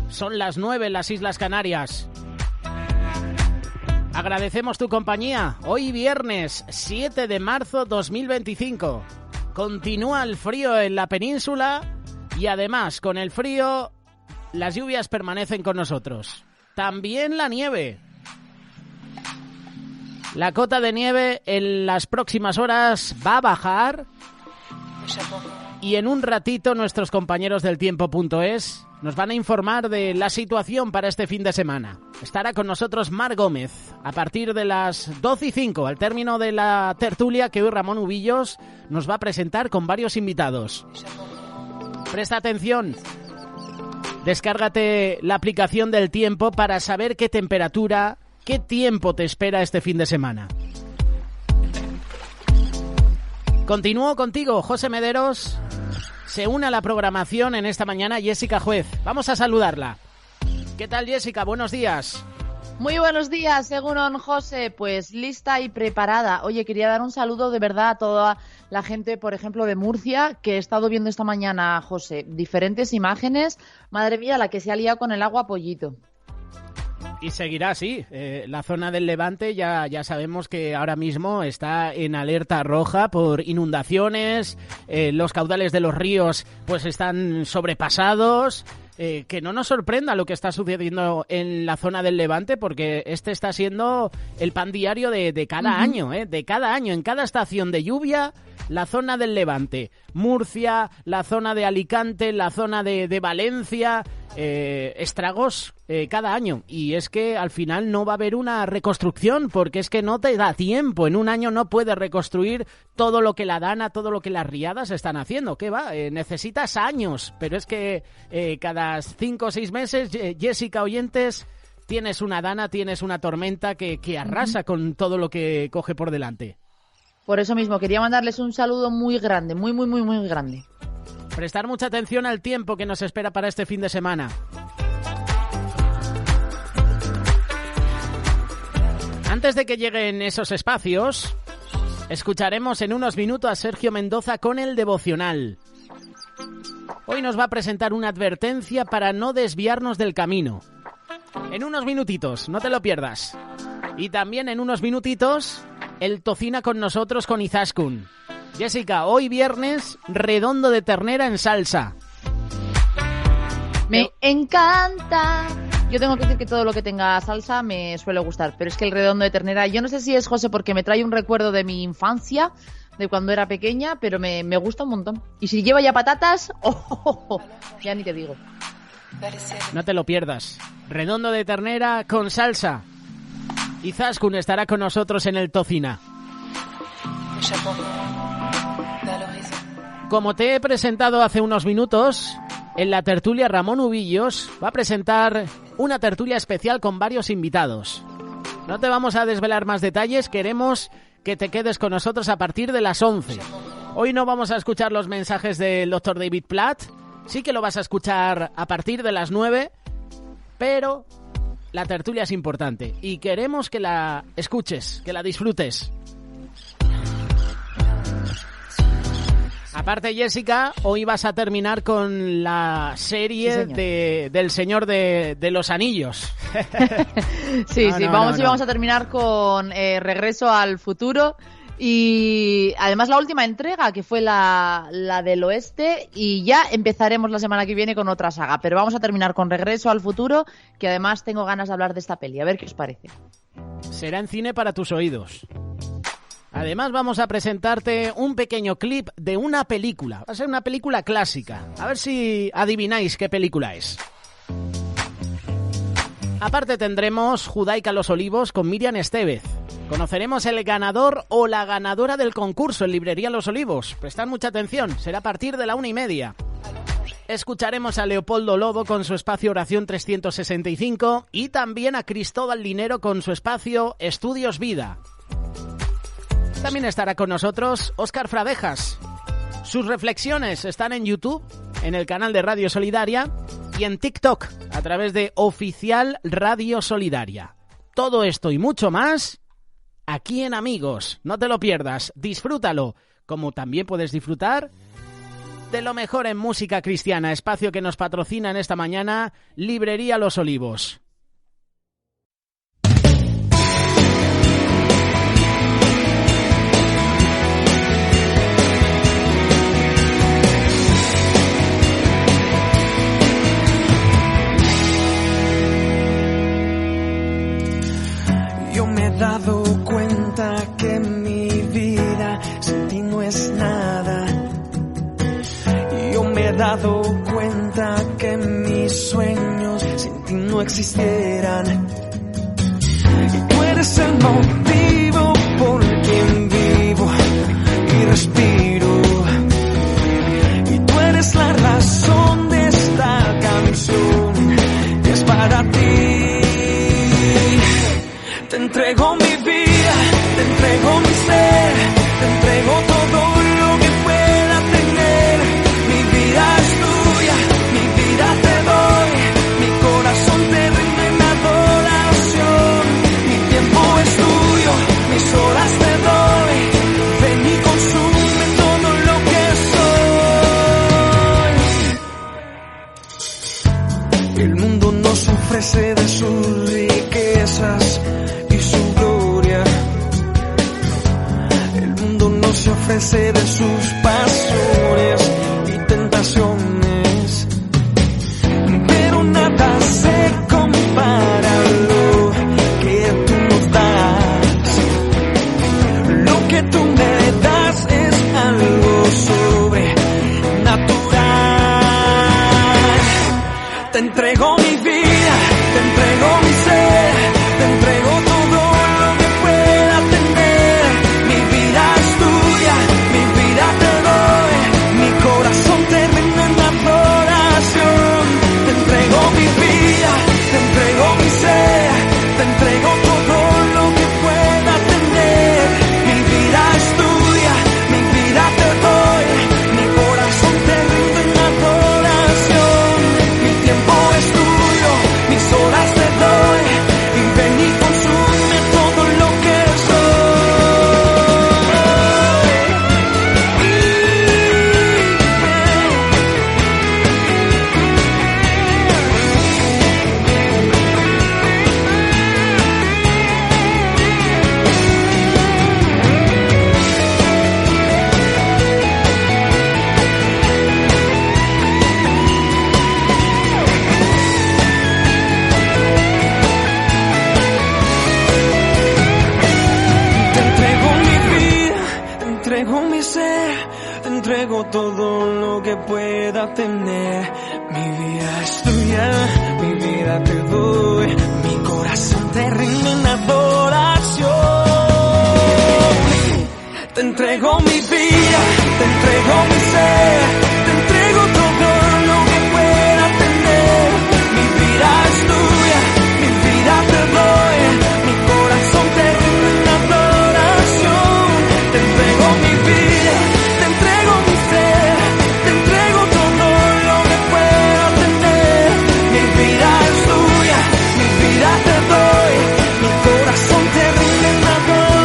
son las 9 en las Islas Canarias. Agradecemos tu compañía. Hoy viernes 7 de marzo 2025. Continúa el frío en la península y además con el frío las lluvias permanecen con nosotros. También la nieve. La cota de nieve en las próximas horas va a bajar y en un ratito nuestros compañeros del tiempo.es nos van a informar de la situación para este fin de semana. Estará con nosotros Mar Gómez a partir de las 12:05, al término de la tertulia que hoy Ramón Ubillos nos va a presentar con varios invitados. Presta atención. Descárgate la aplicación del tiempo para saber qué temperatura, qué tiempo te espera este fin de semana. Continúo contigo, José Mederos. Se une a la programación en esta mañana Jessica Juez. Vamos a saludarla. ¿Qué tal, Jessica? Buenos días. Muy buenos días, Egunon, José. Pues lista y preparada. Oye, quería dar un saludo de verdad a toda la gente, por ejemplo, de Murcia, que he estado viendo esta mañana, José, diferentes imágenes. Madre mía, la que se ha liado con el agua Pollito. Y seguirá así. La zona del Levante ya sabemos que ahora mismo está en alerta roja por inundaciones. Los caudales de los ríos pues están sobrepasados. Que no nos sorprenda lo que está sucediendo en la zona del Levante, porque este está siendo el pan diario de cada año, de cada año. En cada estación de lluvia, la zona del Levante, Murcia, la zona de Alicante, la zona de Valencia, estragos cada año. Y es que al final no va a haber una reconstrucción, porque es que no te da tiempo. En un año no puedes reconstruir todo lo que la Dana, todo lo que las riadas están haciendo. ¿Qué va? Necesitas años, pero es que cada 5 o 6 meses, Jessica, oyentes, tienes una Dana, tienes una tormenta que arrasa con todo lo que coge por delante. Por eso mismo, quería mandarles un saludo muy grande, muy grande. Prestar mucha atención al tiempo que nos espera para este fin de semana. Antes de que lleguen esos espacios, escucharemos en unos minutos a Sergio Mendoza con el devocional. Hoy nos va a presentar una advertencia para no desviarnos del camino. En unos minutitos, no te lo pierdas. Y también en unos minutitos, el Tocina con nosotros con Izaskun. Jessica, hoy viernes, redondo de ternera en salsa. Me encanta. Yo tengo que decir que todo lo que tenga salsa me suele gustar, pero es que el redondo de ternera, yo no sé si es, José, porque me trae un recuerdo de mi infancia, de cuando era pequeña, pero me gusta un montón. Y si lleva ya patatas, ya ni te digo. No te lo pierdas. Redondo de ternera con salsa. Izaskun estará con nosotros en el Tocina. Como te he presentado hace unos minutos, en la tertulia Ramón Ubillos va a presentar una tertulia especial con varios invitados. No te vamos a desvelar más detalles, queremos que te quedes con nosotros a partir de las 11. Hoy no vamos a escuchar los mensajes del Dr. David Platt, sí que lo vas a escuchar a partir de las 9, pero la tertulia es importante y queremos que la escuches, que la disfrutes. Aparte, Jessica, hoy vas a terminar con la serie del Señor de los Anillos. Vamos a terminar con Regreso al Futuro. Y además la última entrega, que fue la del oeste, y ya empezaremos la semana que viene con otra saga. Pero vamos a terminar con Regreso al Futuro, que además tengo ganas de hablar de esta peli. A ver qué os parece. Será en cine para tus oídos. Además vamos a presentarte un pequeño clip de una película. Va a ser una película clásica. A ver si adivináis qué película es. Aparte tendremos Judaica Los Olivos con Miriam Estevez. Conoceremos el ganador o la ganadora del concurso en Librería Los Olivos. Prestad mucha atención, será a partir de 1:30. Escucharemos a Leopoldo Lobo con su espacio Oración 365 y también a Cristóbal Linero con su espacio Estudios Vida. También estará con nosotros Óscar Fradejas. Sus reflexiones están en YouTube, en el canal de Radio Solidaria y en TikTok a través de Oficial Radio Solidaria. Todo esto y mucho más aquí en Amigos. No te lo pierdas, disfrútalo, como también puedes disfrutar de lo mejor en música cristiana, espacio que nos patrocina en esta mañana Librería Los Olivos. Yo me he dado cuenta que mi vida sin ti no es nada. Yo me he dado cuenta que mis sueños sin ti no existieran. Y tú eres el motivo por quien vivo y respiro. Y tú eres la razón de esta canción que es para ti. Te entrego mi vida, te entrego mi ser, te entrego todo lo que pueda tener. Mi vida es tuya, mi vida te doy, mi corazón te rinde en adoración. Mi tiempo es tuyo, mis horas te doy. Ven y consume todo lo que soy. El mundo nos ofrece de sus riquezas y su gloria. El mundo no se ofrece de sus pasiones y tentaciones, pero nada se compara a lo que tú nos das. Lo que tú me das es algo sobrenatural. Te entrego mi vida, te entrego mi ser, te entrego todo lo que pueda tener. Mi vida es tuya, mi vida te doy, mi corazón te rinde en adoración. Te entrego mi vida, te entrego mi ser, te entrego todo lo que pueda tener. Mi vida es tuya, mi vida te doy, mi corazón te rinde en adoración. Mi tiempo es tuyo, mis horas te doy. Y ven y consume todo lo que entrego todo lo que pueda tener. Mi vida es tuya, mi vida te doy, mi corazón te rinde en adoración. Te entrego mi vida, te entrego mi ser, te entrego todo lo que pueda tener. Mi vida es tuya, mi vida te doy, mi corazón te rinde en adoración. Te entrego mi vida, te entrego mi ser, te entrego todo lo que pueda tener. Mi vida es tuya, mi vida te doy, mi corazón te rinde en adoración.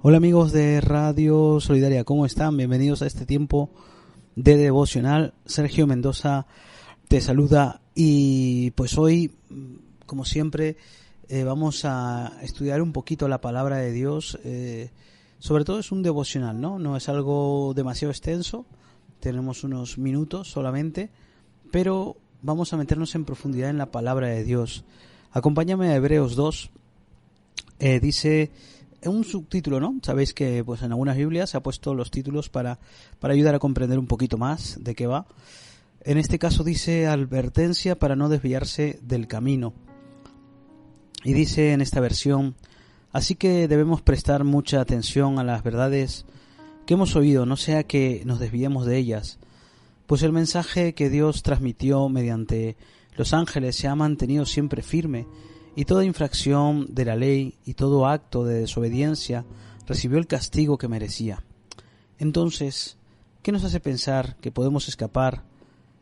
Hola amigos de Radio Solidaria, ¿cómo están? Bienvenidos a este tiempo de devocional. Sergio Mendoza te saluda y pues hoy, como siempre, vamos a estudiar un poquito la palabra de Dios. Sobre todo es un devocional, ¿no? No es algo demasiado extenso, tenemos unos minutos solamente, pero vamos a meternos en profundidad en la palabra de Dios. Acompáñame a Hebreos 2, dice un subtítulo, ¿no? Sabéis que pues en algunas Biblias se ha puesto los títulos para ayudar a comprender un poquito más de qué va. En este caso dice advertencia para no desviarse del camino. Y dice en esta versión: así que debemos prestar mucha atención a las verdades que hemos oído, no sea que nos desviemos de ellas, pues el mensaje que Dios transmitió mediante los ángeles se ha mantenido siempre firme, y toda infracción de la ley y todo acto de desobediencia recibió el castigo que merecía. Entonces, ¿qué nos hace pensar que podemos escapar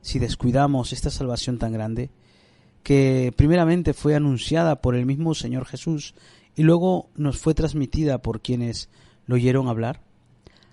si descuidamos esta salvación tan grande, que primeramente fue anunciada por el mismo Señor Jesús y luego nos fue transmitida por quienes lo oyeron hablar?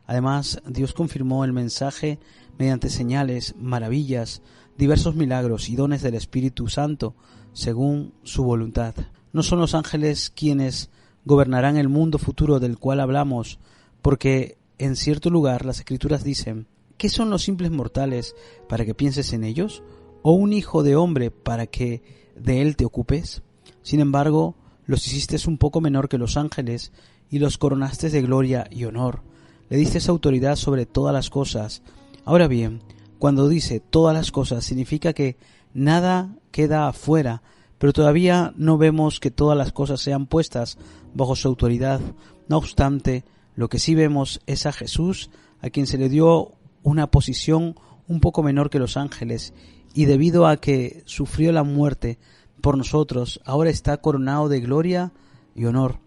Además, Dios confirmó el mensaje mediante señales, maravillas, diversos milagros y dones del Espíritu Santo, según su voluntad. No son los ángeles quienes gobernarán el mundo futuro del cual hablamos, porque en cierto lugar las Escrituras dicen: ¿qué son los simples mortales para que pienses en ellos? ¿O un hijo de hombre para que de él te ocupes? Sin embargo, los hiciste un poco menor que los ángeles y los coronaste de gloria y honor. Le diste autoridad sobre todas las cosas. Ahora bien, cuando dice todas las cosas, significa que nada queda afuera, pero todavía no vemos que todas las cosas sean puestas bajo su autoridad. No obstante, lo que sí vemos es a Jesús, a quien se le dio una posición un poco menor que los ángeles, y debido a que sufrió la muerte por nosotros, ahora está coronado de gloria y honor.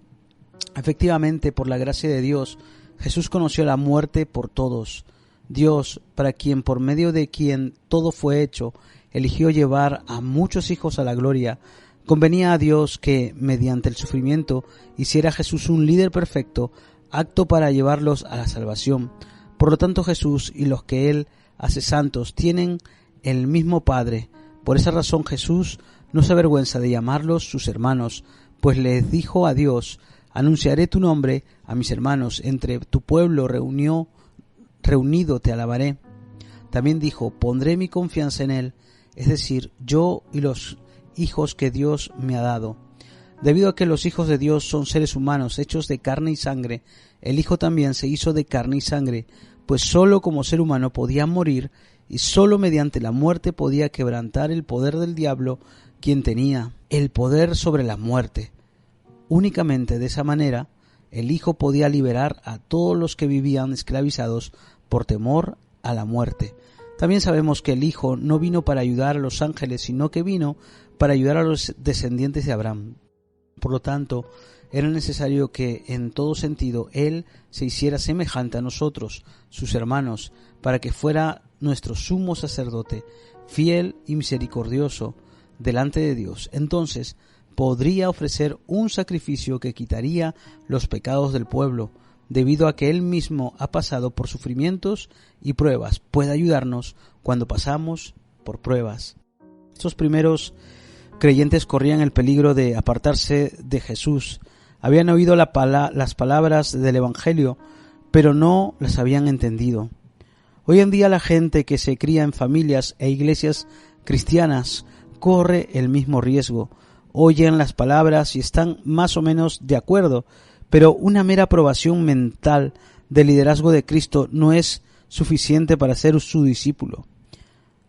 Efectivamente, por la gracia de Dios, Jesús conoció la muerte por todos. Dios, para quien por medio de quien todo fue hecho, eligió llevar a muchos hijos a la gloria, convenía a Dios que, mediante el sufrimiento, hiciera a Jesús un líder perfecto, apto para llevarlos a la salvación. Por lo tanto, Jesús y los que Él hace santos tienen el mismo Padre. Por esa razón Jesús no se avergüenza de llamarlos sus hermanos, pues les dijo a Dios: anunciaré tu nombre a mis hermanos, entre tu pueblo reunido te alabaré. También dijo: pondré mi confianza en Él, es decir, yo y los hijos que Dios me ha dado. Debido a que los hijos de Dios son seres humanos hechos de carne y sangre, el Hijo también se hizo de carne y sangre, pues sólo como ser humano podía morir, y sólo mediante la muerte podía quebrantar el poder del diablo, quien tenía el poder sobre la muerte. Únicamente de esa manera, el Hijo podía liberar a todos los que vivían esclavizados por temor a la muerte. También sabemos que el Hijo no vino para ayudar a los ángeles, sino que vino para ayudar a los descendientes de Abraham. Por lo tanto, era necesario que en todo sentido Él se hiciera semejante a nosotros, sus hermanos, para que fuera nuestro sumo sacerdote, fiel y misericordioso delante de Dios. Entonces podría ofrecer un sacrificio que quitaría los pecados del pueblo, debido a que Él mismo ha pasado por sufrimientos y pruebas. Puede ayudarnos cuando pasamos por pruebas. Estos primeros creyentes corrían el peligro de apartarse de Jesús. Habían oído las palabras del Evangelio, pero no las habían entendido. Hoy en día la gente que se cría en familias e iglesias cristianas corre el mismo riesgo. Oyen las palabras y están más o menos de acuerdo, pero una mera aprobación mental del liderazgo de Cristo no es suficiente para ser su discípulo.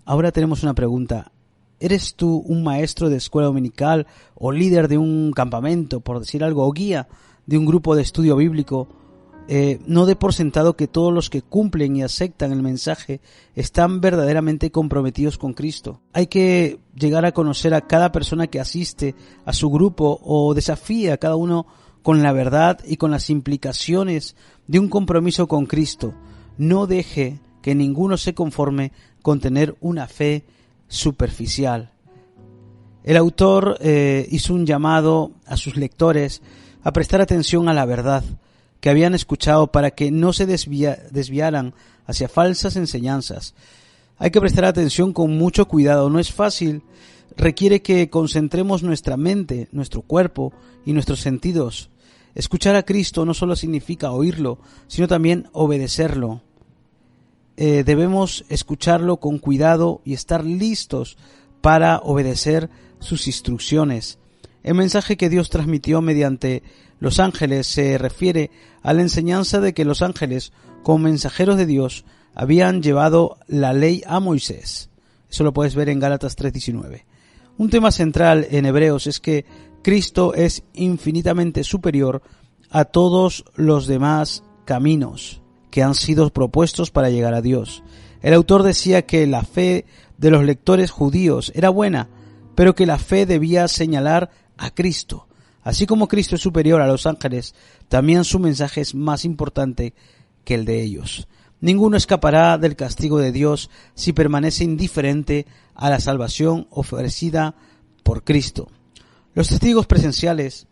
Ahora tenemos una pregunta. ¿Eres tú un maestro de escuela dominical o líder de un campamento, por decir algo, o guía de un grupo de estudio bíblico? No dé por sentado que todos los que cumplen y aceptan el mensaje están verdaderamente comprometidos con Cristo. Hay que llegar a conocer a cada persona que asiste a su grupo o desafía a cada uno con la verdad y con las implicaciones de un compromiso con Cristo. No deje que ninguno se conforme con tener una fe superficial. El autor hizo un llamado a sus lectores a prestar atención a la verdad, que habían escuchado para que no se desviaran hacia falsas enseñanzas. Hay que prestar atención con mucho cuidado, no es fácil, requiere que concentremos nuestra mente, nuestro cuerpo y nuestros sentidos. Escuchar a Cristo no solo significa oírlo, sino también obedecerlo. Debemos escucharlo con cuidado y estar listos para obedecer sus instrucciones. El mensaje que Dios transmitió mediante los ángeles se refiere a la enseñanza de que los ángeles, como mensajeros de Dios, habían llevado la ley a Moisés. Eso lo puedes ver en Gálatas 3:19. Un tema central en Hebreos es que Cristo es infinitamente superior a todos los demás caminos que han sido propuestos para llegar a Dios. El autor decía que la fe de los lectores judíos era buena, pero que la fe debía señalar a Cristo. Así como Cristo es superior a los ángeles, también su mensaje es más importante que el de ellos. Ninguno escapará del castigo de Dios si permanece indiferente a la salvación ofrecida por Cristo. Los testigos presenciales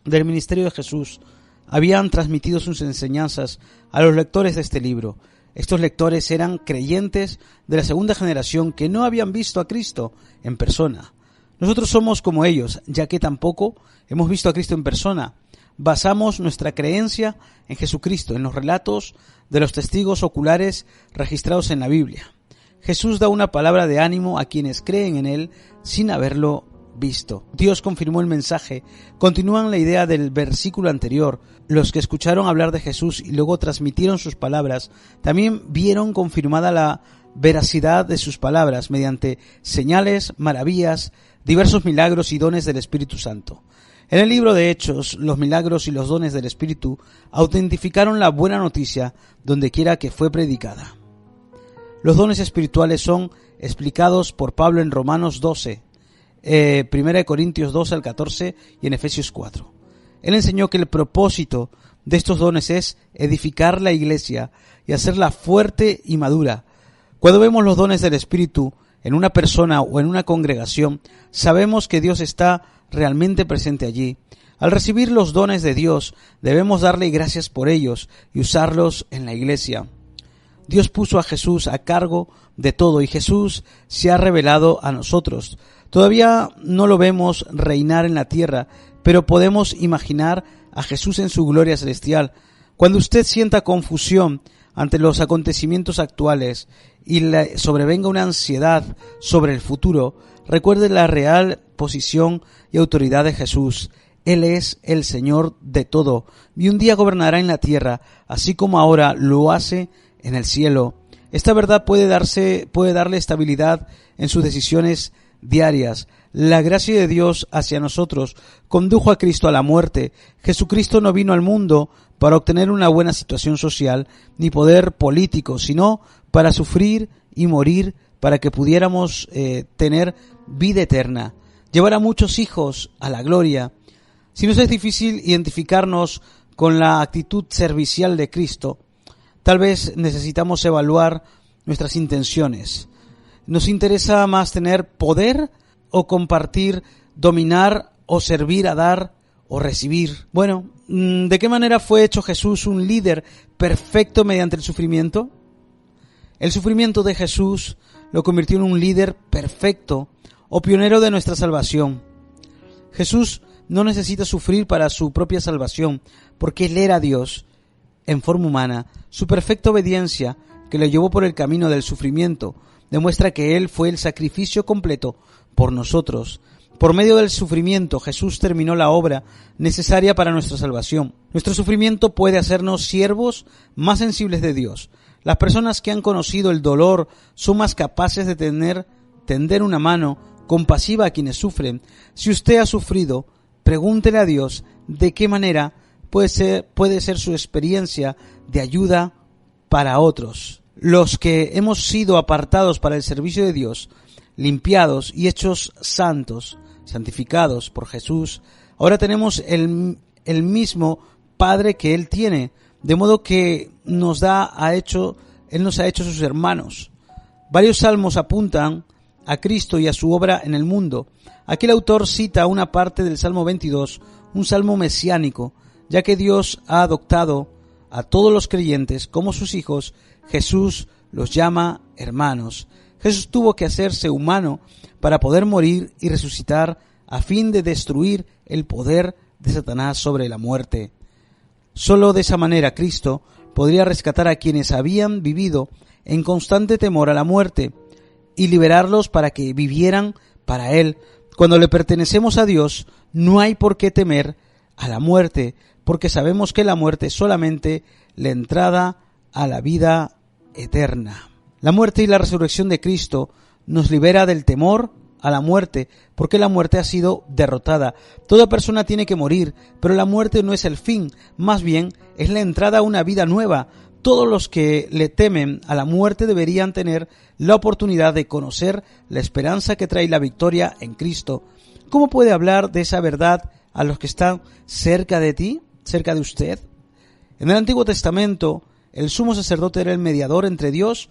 del ministerio de Jesús habían transmitido sus enseñanzas a los lectores de este libro. Estos lectores eran creyentes de la segunda generación que no habían visto a Cristo en persona. Nosotros somos como ellos, ya que tampoco hemos visto a Cristo en persona. Basamos nuestra creencia en Jesucristo, en los relatos de los testigos oculares registrados en la Biblia. Jesús da una palabra de ánimo a quienes creen en Él sin haberlo visto. Dios confirmó el mensaje. Continúan la idea del versículo anterior. Los que escucharon hablar de Jesús y luego transmitieron sus palabras, también vieron confirmada la veracidad de sus palabras mediante señales, maravillas, diversos milagros y dones del Espíritu Santo. En el libro de Hechos, los milagros y los dones del Espíritu autentificaron la buena noticia donde quiera que fue predicada. Los dones espirituales son explicados por Pablo en Romanos 12, 1 Corintios 12 al 14 y en Efesios 4. Él enseñó que el propósito de estos dones es edificar la iglesia y hacerla fuerte y madura. Cuando vemos los dones del Espíritu en una persona o en una congregación, sabemos que Dios está realmente presente allí. Al recibir los dones de Dios, debemos darle gracias por ellos y usarlos en la iglesia. Dios puso a Jesús a cargo de todo y Jesús se ha revelado a nosotros. Todavía no lo vemos reinar en la tierra, pero podemos imaginar a Jesús en su gloria celestial. Cuando usted sienta confusión ante los acontecimientos actuales y le sobrevenga una ansiedad sobre el futuro, recuerde la real posición y autoridad de Jesús. Él es el Señor de todo y un día gobernará en la tierra, así como ahora lo hace en el cielo. Esta verdad puede darle estabilidad en sus decisiones diarias. La gracia de Dios hacia nosotros condujo a Cristo a la muerte. Jesucristo no vino al mundo para obtener una buena situación social ni poder político, sino para sufrir y morir para que pudiéramos tener vida eterna, llevar a muchos hijos a la gloria. Si nos es difícil identificarnos con la actitud servicial de Cristo, tal vez necesitamos evaluar nuestras intenciones. ¿Nos interesa más tener poder o compartir, dominar o servir a dar o recibir? Bueno, ¿de qué manera fue hecho Jesús un líder perfecto mediante el sufrimiento? El sufrimiento de Jesús lo convirtió en un líder perfecto o pionero de nuestra salvación. Jesús no necesita sufrir para su propia salvación, porque Él era Dios en forma humana. Su perfecta obediencia, que le llevó por el camino del sufrimiento, demuestra que Él fue el sacrificio completo por nosotros. Por medio del sufrimiento, Jesús terminó la obra necesaria para nuestra salvación. Nuestro sufrimiento puede hacernos siervos más sensibles de Dios. Las personas que han conocido el dolor son más capaces de tender una mano compasiva a quienes sufren. Si usted ha sufrido, pregúntele a Dios de qué manera puede ser su experiencia de ayuda para otros. Los que hemos sido apartados para el servicio de Dios, limpiados y hechos santos, santificados por Jesús, ahora tenemos el mismo Padre que Él tiene, de modo que Él nos ha hecho sus hermanos. Varios salmos apuntan a Cristo y a su obra en el mundo. Aquí el autor cita una parte del Salmo 22, un salmo mesiánico, ya que Dios ha adoptado a todos los creyentes como sus hijos. Jesús los llama hermanos. Jesús tuvo que hacerse humano para poder morir y resucitar a fin de destruir el poder de Satanás sobre la muerte. Solo de esa manera Cristo podría rescatar a quienes habían vivido en constante temor a la muerte y liberarlos para que vivieran para Él. Cuando le pertenecemos a Dios, no hay por qué temer a la muerte, porque sabemos que la muerte es solamente la entrada a la vida eterna. La muerte y la resurrección de Cristo nos libera del temor a la muerte, porque la muerte ha sido derrotada. Toda persona tiene que morir, pero la muerte no es el fin, más bien es la entrada a una vida nueva. Todos los que le temen a la muerte deberían tener la oportunidad de conocer la esperanza que trae la victoria en Cristo. ¿Cómo puede hablar de esa verdad a los que están cerca de ti, cerca de usted? En el Antiguo Testamento, el sumo sacerdote era el mediador entre Dios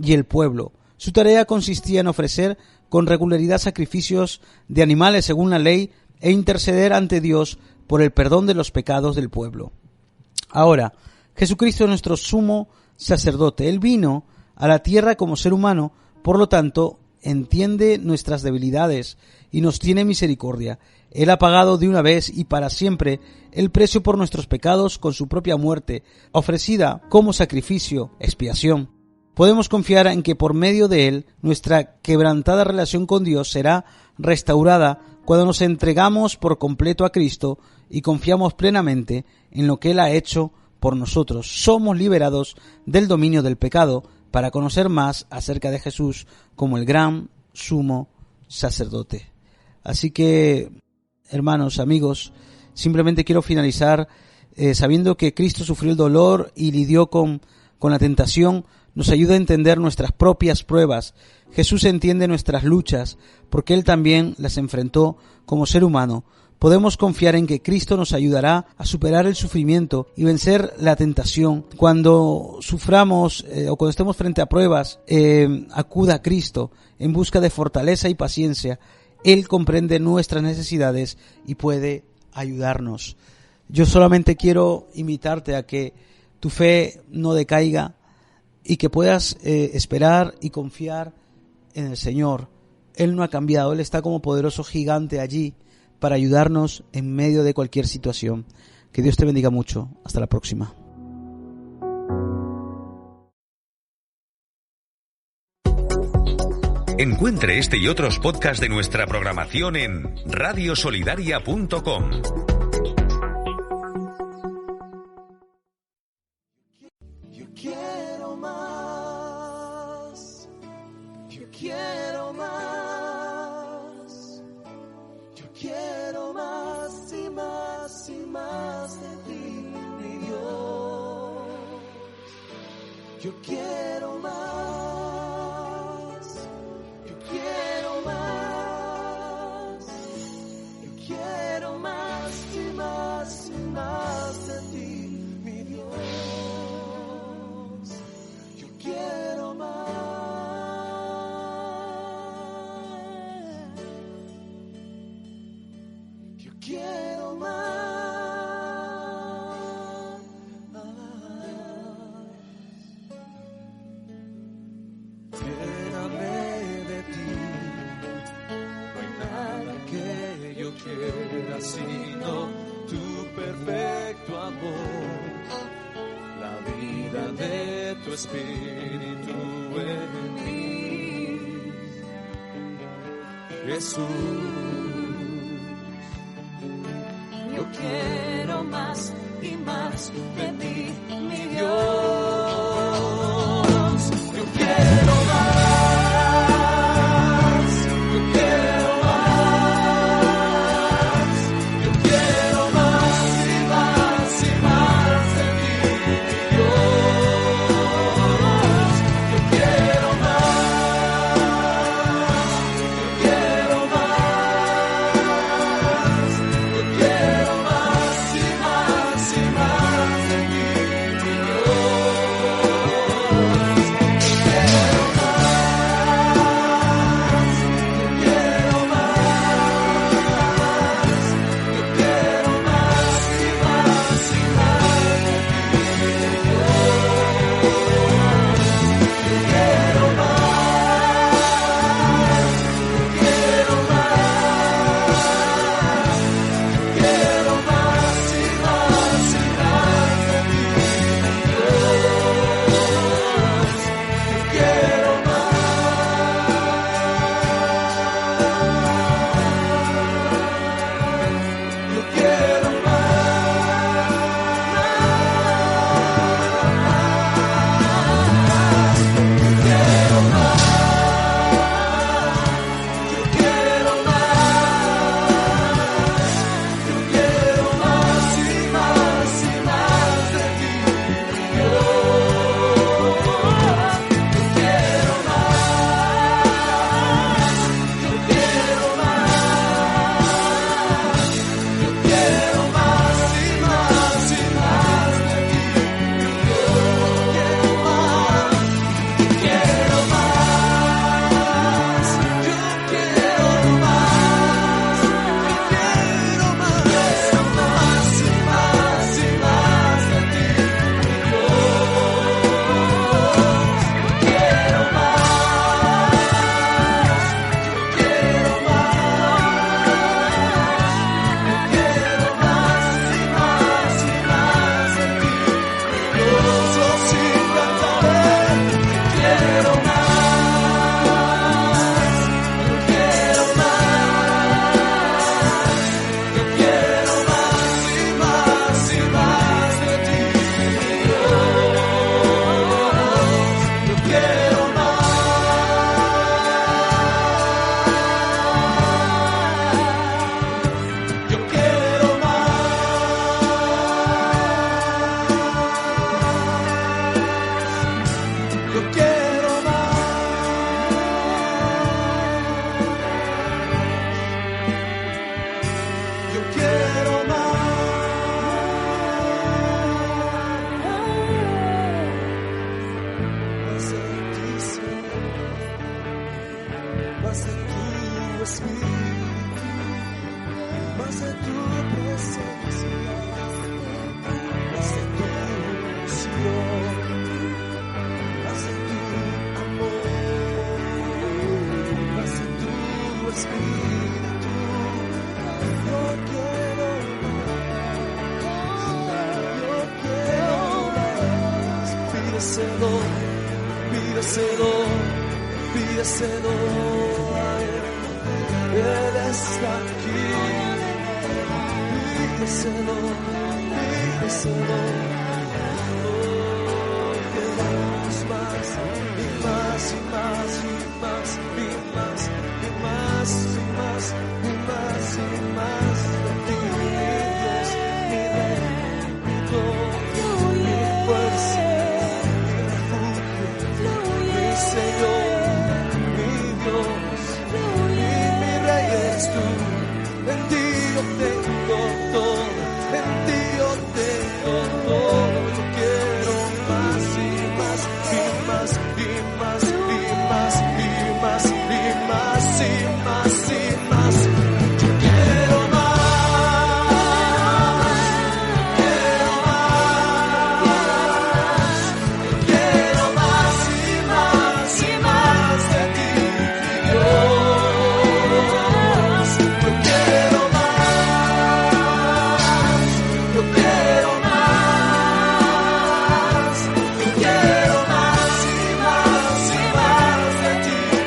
y el pueblo. Su tarea consistía en ofrecer con regularidad sacrificios de animales según la ley e interceder ante Dios por el perdón de los pecados del pueblo. Ahora, Jesucristo es nuestro sumo sacerdote. Él vino a la tierra como ser humano, por lo tanto, entiende nuestras debilidades y nos tiene misericordia. Él ha pagado de una vez y para siempre el precio por nuestros pecados con su propia muerte, ofrecida como sacrificio, expiación. Podemos confiar en que por medio de Él nuestra quebrantada relación con Dios será restaurada cuando nos entregamos por completo a Cristo y confiamos plenamente en lo que Él ha hecho por nosotros. Somos liberados del dominio del pecado para conocer más acerca de Jesús como el gran sumo sacerdote. Así que, hermanos, amigos, simplemente quiero finalizar sabiendo que Cristo sufrió el dolor y lidió con la tentación. Nos ayuda a entender nuestras propias pruebas. Jesús entiende nuestras luchas porque Él también las enfrentó como ser humano. Podemos confiar en que Cristo nos ayudará a superar el sufrimiento y vencer la tentación. Cuando suframos o cuando estemos frente a pruebas, acuda a Cristo en busca de fortaleza y paciencia. Él comprende nuestras necesidades y puede ayudarnos. Yo solamente quiero invitarte a que tu fe no decaiga y que puedas esperar y confiar en el Señor. Él no ha cambiado, Él está como poderoso gigante allí para ayudarnos en medio de cualquier situación. Que Dios te bendiga mucho. Hasta la próxima. Encuentre este y otros podcasts de nuestra programación en radiosolidaria.com. Yo quiero más. Yo quiero más. Yo quiero más y más y más de ti, mi Dios. Yo quiero más. Yo quiero más. Yo quiero más y más y más de ti, mi Dios. Yo quiero más. Yo quiero más. Lléname de ti. No hay nada que yo quiera sino tu perfecto amor. La vida de tu espíritu en mí. Jesús. Yo quiero más y más de ti, mi Dios. Yo quiero más. Yo quiero más. Yo quiero más y más y más de ti, mi Dios. Yo quiero más. Yo quiero más. Yo quiero más y más y más de ti, mi Dios. pídeselo a Él. Él está aquí. Pídeselo. Oh, queremos más y más y más y más y más y más y más y más y más de ti, mi Dios, mi Rey, mi todo, mi fuerza, mi refugio, mi Señor, mi Dios, mi Rey eres tú. En ti yo tengo todo, en ti yo tengo todo. Yo quiero más y más y más y más y más y más y más y más y más. Yo quiero más, quiero más, quiero más y más y más de ti, Dios. Yo quiero más, yo quiero más, yo quiero más y más y más de ti, Dios.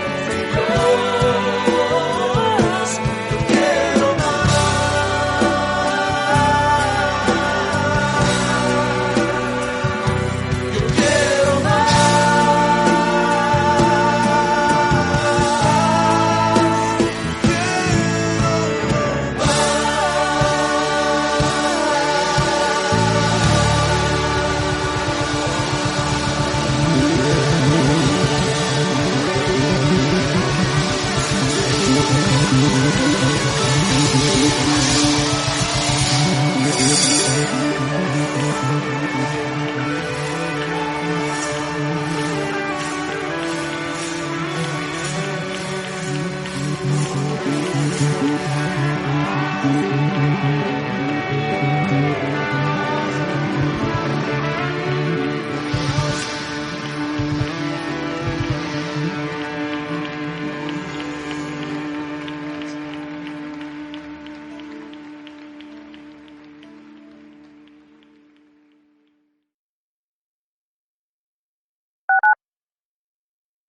Yo quiero más. Yo quiero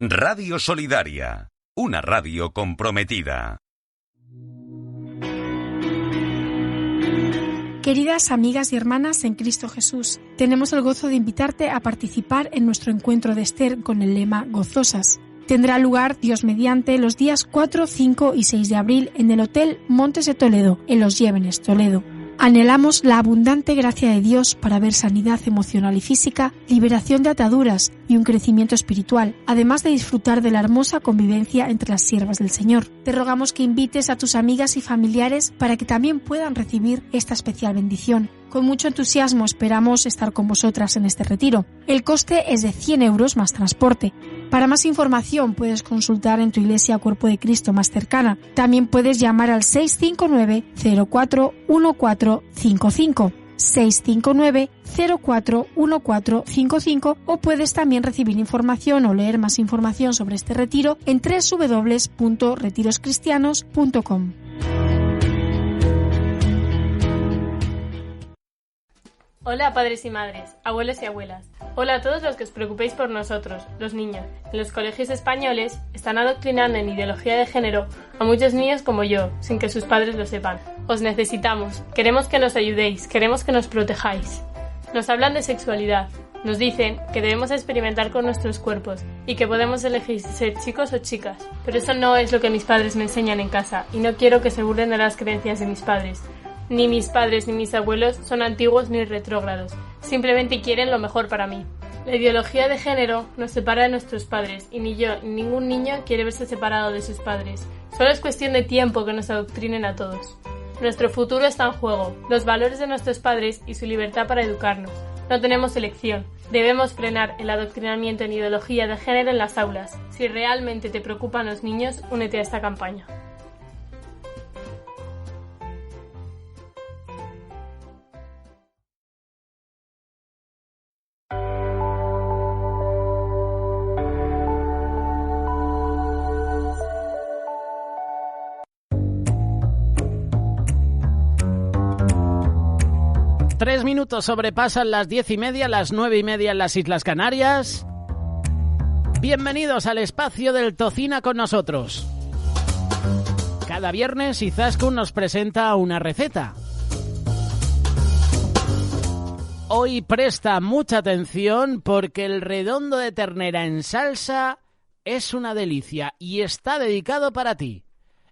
Radio Solidaria, una radio comprometida. Queridas amigas y hermanas en Cristo Jesús, tenemos el gozo de invitarte a participar en nuestro encuentro de Esther con el lema Gozosas. Tendrá lugar, Dios mediante, los días 4, 5 y 6 de abril en el Hotel Montes de Toledo, en Los Llévenes, Toledo. Anhelamos la abundante gracia de Dios para ver sanidad emocional y física, liberación de ataduras y un crecimiento espiritual, además de disfrutar de la hermosa convivencia entre las siervas del Señor. Te rogamos que invites a tus amigas y familiares para que también puedan recibir esta especial bendición. Con mucho entusiasmo esperamos estar con vosotras en este retiro. El coste es de 100 euros más transporte. Para más información puedes consultar en tu iglesia Cuerpo de Cristo más cercana. También puedes llamar al 659-041455, 659-041455, o puedes también recibir información o leer más información sobre este retiro en www.retiroscristianos.com. Hola padres y madres, abuelos y abuelas. Hola a todos los que os preocupéis por nosotros, los niños. En los colegios españoles están adoctrinando en ideología de género a muchos niños como yo, sin que sus padres lo sepan. Os necesitamos, queremos que nos ayudéis, queremos que nos protejáis. Nos hablan de sexualidad, nos dicen que debemos experimentar con nuestros cuerpos y que podemos elegir ser chicos o chicas. Pero eso no es lo que mis padres me enseñan en casa y no quiero que se burlen de las creencias de mis padres. Ni mis padres ni mis abuelos son antiguos ni retrógrados, simplemente quieren lo mejor para mí. La ideología de género nos separa de nuestros padres y ni yo ni ningún niño quiere verse separado de sus padres. Solo es cuestión de tiempo que nos adoctrinen a todos. Nuestro futuro está en juego, los valores de nuestros padres y su libertad para educarnos. No tenemos elección. Debemos frenar el adoctrinamiento en ideología de género en las aulas. Si realmente te preocupan los niños, únete a esta campaña. Tres minutos sobrepasan las 10:30, las 9:30 en las Islas Canarias. Bienvenidos al espacio del Tocina con nosotros. Cada viernes Izaskun nos presenta una receta. Hoy presta mucha atención porque el redondo de ternera en salsa es una delicia y está dedicado para ti.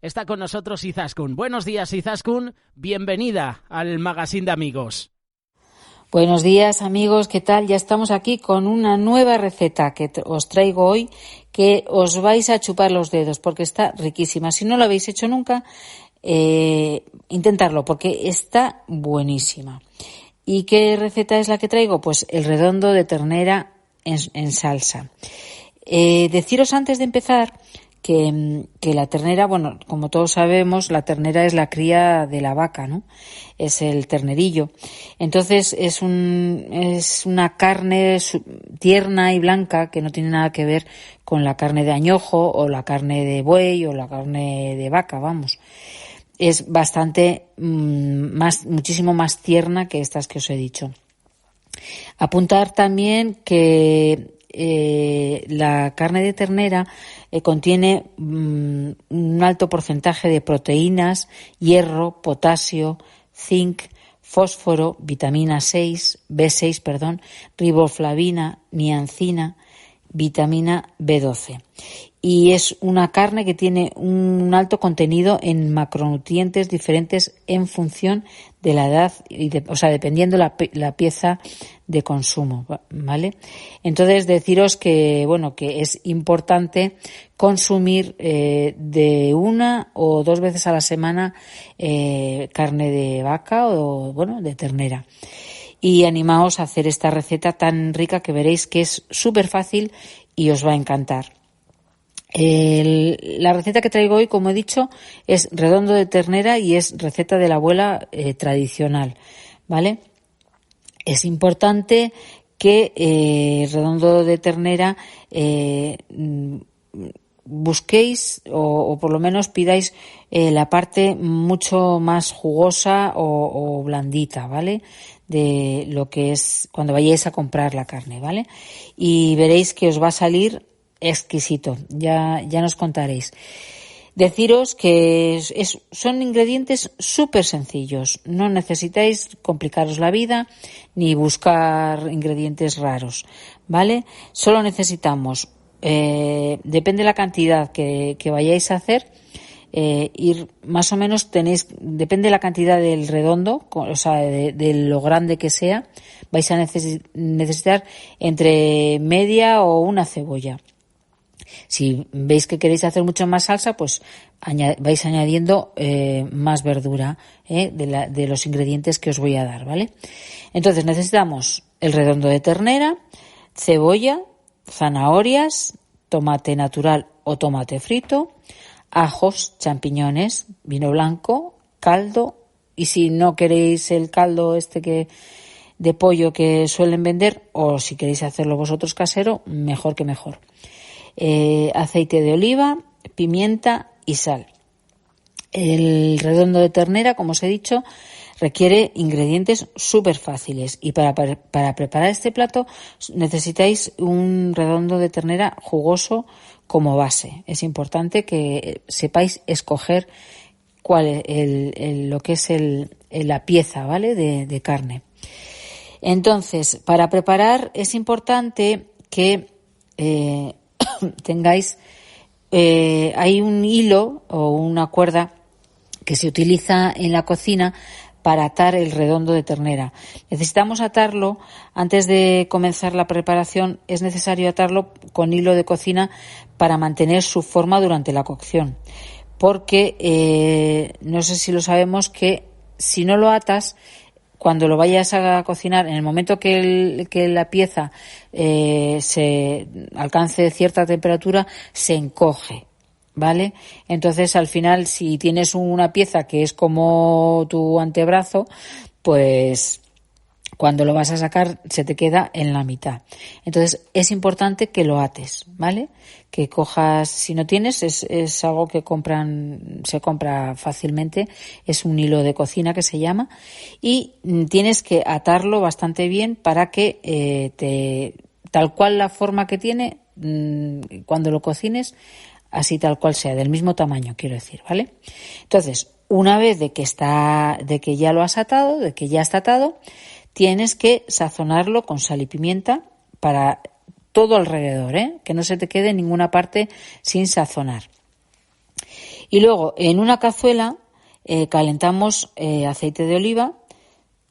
Está con nosotros Izaskun. Buenos días, Izaskun. Bienvenida al Magazine de Amigos. Buenos días, amigos. ¿Qué tal? Ya estamos aquí con una nueva receta que os traigo hoy, que os vais a chupar los dedos porque está riquísima. Si no lo habéis hecho nunca, intentarlo porque está buenísima. ¿Y qué receta es la que traigo? Pues el redondo de ternera en salsa. Deciros antes de empezar que la ternera, bueno, como todos sabemos, la ternera es la cría de la vaca, ¿no? Es el ternerillo. Entonces es una carne tierna y blanca que no tiene nada que ver con la carne de añojo o la carne de buey o la carne de vaca, vamos. Es bastante muchísimo más tierna que estas que os he dicho. Apuntar también que la carne de ternera contiene un alto porcentaje de proteínas, hierro, potasio, zinc, fósforo, vitamina B6, riboflavina, niacina, vitamina B12. Y es una carne que tiene un alto contenido en macronutrientes diferentes en función de la edad, dependiendo la pieza de consumo, ¿vale? Entonces, deciros que, bueno, que es importante consumir de 1 o 2 veces a la semana carne de vaca o, bueno, de ternera. Y animaos a hacer esta receta tan rica que veréis que es súper fácil y os va a encantar. La receta que traigo hoy, como he dicho, es redondo de ternera y es receta de la abuela tradicional, ¿vale? Es importante que redondo de ternera busquéis o por lo menos pidáis la parte mucho más jugosa o blandita, ¿vale? De lo que es cuando vayáis a comprar la carne, ¿vale? Y veréis que os va a salir exquisito, ya nos contaréis. Deciros que son ingredientes súper sencillos, no necesitáis complicaros la vida ni buscar ingredientes raros, ¿vale? Solo necesitamos, depende de la cantidad que vayáis a hacer, ir más o menos depende de la cantidad del redondo, o sea, de lo grande que sea, vais a necesitar entre media o una cebolla. Si veis que queréis hacer mucho más salsa, pues vais añadiendo más verdura de los ingredientes que os voy a dar, ¿vale? Entonces necesitamos el redondo de ternera, cebolla, zanahorias, tomate natural o tomate frito, ajos, champiñones, vino blanco, caldo, y si no queréis el caldo de pollo que suelen vender, o si queréis hacerlo vosotros casero, mejor que mejor. Aceite de oliva, pimienta y sal. El redondo de ternera, como os he dicho, requiere ingredientes súper fáciles y para preparar este plato necesitáis un redondo de ternera jugoso como base. Es importante que sepáis escoger cuál es lo que es la pieza, ¿vale? de carne. Entonces, para preparar es importante que tengáis, hay un hilo o una cuerda que se utiliza en la cocina para atar el redondo de ternera. Necesitamos atarlo antes de comenzar la preparación. Es necesario atarlo con hilo de cocina para mantener su forma durante la cocción, porque no sé si lo sabemos, que si no lo atas, cuando lo vayas a cocinar, en el momento que la pieza se alcance cierta temperatura, se encoge, ¿vale? Entonces, al final, si tienes una pieza que es como tu antebrazo, pues cuando lo vas a sacar se te queda en la mitad. Entonces, es importante que lo ates, ¿vale? Que cojas, si no tienes, es algo que se compra fácilmente, es un hilo de cocina que se llama, y tienes que atarlo bastante bien para que tal cual la forma que tiene cuando lo cocines, así tal cual sea, del mismo tamaño, quiero decir, ¿vale? Entonces, una vez de que ya lo has atado, de que ya está atado, tienes que sazonarlo con sal y pimienta para todo alrededor, que no se te quede ninguna parte sin sazonar. Y luego, en una cazuela, calentamos aceite de oliva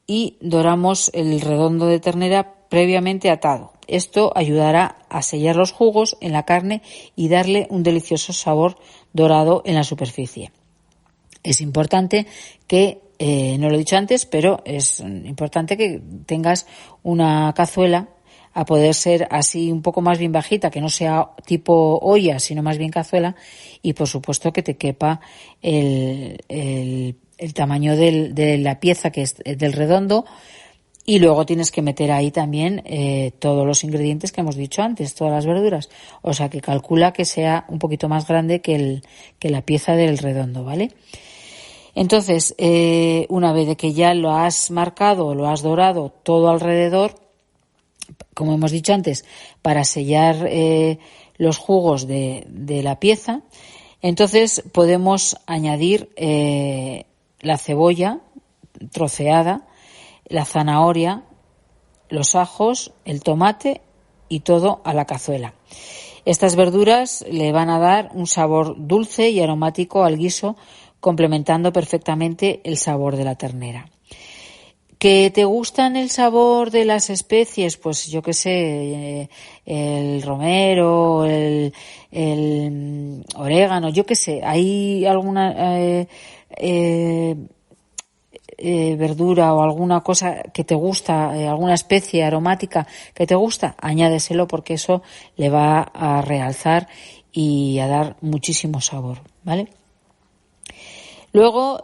y doramos el redondo de ternera previamente atado. Esto ayudará a sellar los jugos en la carne y darle un delicioso sabor dorado en la superficie. Es importante que, no lo he dicho antes, pero es importante que tengas una cazuela, a poder ser así un poco más bien bajita, que no sea tipo olla, sino más bien cazuela, y por supuesto que te quepa el tamaño de la pieza, que es del redondo, y luego tienes que meter ahí también todos los ingredientes que hemos dicho antes, todas las verduras, o sea que calcula que sea un poquito más grande que la pieza del redondo, ¿vale? Entonces, una vez de que ya lo has marcado, lo has dorado todo alrededor, como hemos dicho antes, para sellar los jugos de la pieza, entonces podemos añadir la cebolla troceada, la zanahoria, los ajos, el tomate y todo a la cazuela. Estas verduras le van a dar un sabor dulce y aromático al guiso, complementando perfectamente el sabor de la ternera. ¿Que te gustan el sabor de las especies? Pues yo qué sé, el romero, el orégano, yo qué sé, hay alguna verdura o alguna cosa que te gusta, alguna especie aromática que te gusta, añádeselo porque eso le va a realzar y a dar muchísimo sabor, ¿vale? Luego,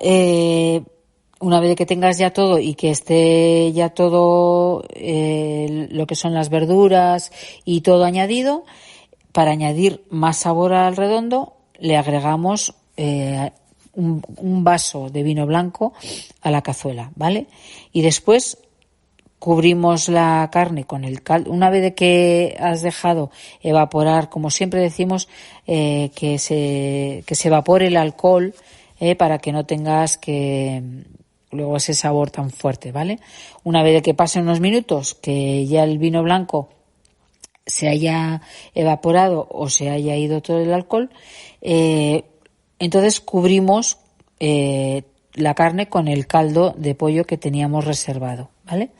una vez que tengas ya todo y que esté ya todo lo que son las verduras y todo añadido, para añadir más sabor al redondo, le agregamos un vaso de vino blanco a la cazuela, ¿vale? Y después cubrimos la carne con el caldo. Una vez de que has dejado evaporar, como siempre decimos, que se evapore el alcohol, para que no tengas que luego ese sabor tan fuerte, ¿vale? Una vez de que pasen unos minutos, que ya el vino blanco se haya evaporado o se haya ido todo el alcohol, entonces cubrimos la carne con el caldo de pollo que teníamos reservado, ¿vale?